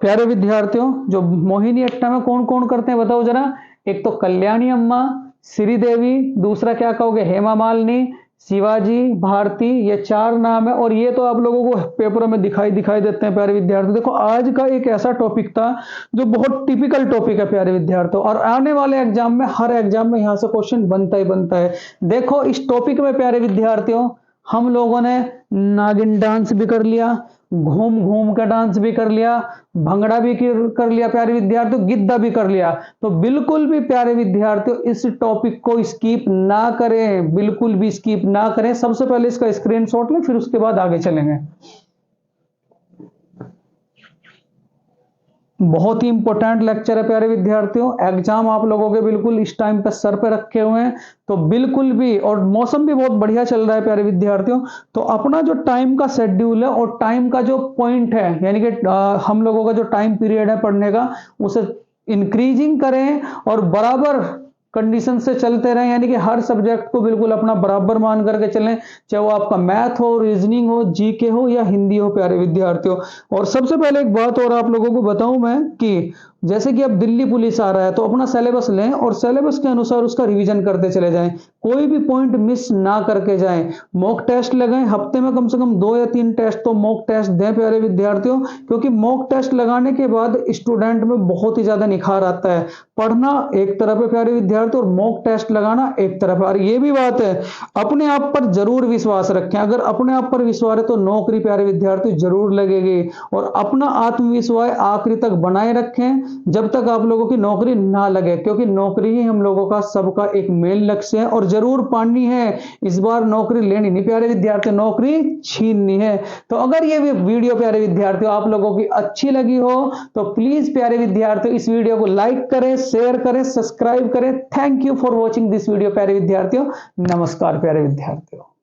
प्यारे विद्यार्थियों, जो मोहिनीअट्टम में कौन कौन करते हैं बताओ जरा। एक तो कल्याणी अम्मा, श्रीदेवी, दूसरा क्या कहोगे, हेमा मालिनी, शिवाजी भारती, ये चार नाम है। और ये तो आप लोगों को पेपरों में दिखाई देते हैं प्यारे विद्यार्थी। देखो आज का एक ऐसा टॉपिक था जो बहुत टिपिकल टॉपिक है प्यारे विद्यार्थियों, और आने वाले एग्जाम में, हर एग्जाम में यहां से क्वेश्चन बनता ही बनता है। देखो इस टॉपिक में प्यारे विद्यार्थियों हम लोगों ने नागिन डांस भी कर लिया, घूम घूम का डांस भी कर लिया, भंगड़ा भी कर लिया प्यारे विद्यार्थियों, गिद्दा भी कर लिया। तो बिल्कुल भी प्यारे विद्यार्थियों इस टॉपिक को स्किप ना करें, बिल्कुल भी स्किप ना करें। सबसे पहले इसका स्क्रीनशॉट लें, फिर उसके बाद आगे चलेंगे। बहुत ही इंपॉर्टेंट लेक्चर है प्यारे विद्यार्थियों, एग्जाम आप लोगों के बिल्कुल इस टाइम पे सर पे रखे हुए हैं, तो बिल्कुल भी, और मौसम भी बहुत बढ़िया चल रहा है प्यारे विद्यार्थियों, तो अपना जो टाइम का शेड्यूल है और टाइम का जो पॉइंट है, यानी कि हम लोगों का जो टाइम पीरियड है पढ़ने का, उसे इंक्रीजिंग करें और बराबर कंडीशन से चलते रहें, यानी कि हर सब्जेक्ट को बिल्कुल अपना बराबर मान करके चलें, चाहे वो आपका मैथ हो, रीजनिंग हो, जीके हो या हिंदी हो प्यारे विद्यार्थियों। और सबसे पहले एक बात और आप लोगों को बताऊं मैं कि जैसे कि अब दिल्ली पुलिस आ रहा है, तो अपना सिलेबस लें और सिलेबस के अनुसार उसका रिवीजन करते चले जाएं, कोई भी पॉइंट मिस ना करके जाएं। मॉक टेस्ट लगाएं, हफ्ते में कम से कम 2 या 3 टेस्ट तो मॉक टेस्ट दें प्यारे विद्यार्थियों, क्योंकि मॉक टेस्ट लगाने के बाद स्टूडेंट में बहुत ही ज्यादा निखार आता है। पढ़ना एक तरफ है प्यारे विद्यार्थी, और मॉक टेस्ट लगाना एक तरफ है। और ये भी बात है, अपने आप पर जरूर विश्वास रखें, अगर अपने आप पर विश्वास है तो नौकरी प्यारे विद्यार्थी जरूर लगेगी। और अपना आत्मविश्वास आखिरी तक बनाए रखें जब तक आप लोगों की नौकरी ना लगे, क्योंकि नौकरी ही हम लोगों का सबका एक मेन लक्ष्य है, और जरूर पानी है। इस बार नौकरी लेनी नहीं प्यारे विद्यार्थी, नौकरी छीननी है। तो अगर ये वीडियो प्यारे विद्यार्थियों आप लोगों की अच्छी लगी हो तो प्लीज प्यारे विद्यार्थियों इस वीडियो को लाइक करें, शेयर करें, सब्सक्राइब करें। Thank you for watching this video प्यारे विद्यार्थियों। नमस्कार प्यारे विद्यार्थियों।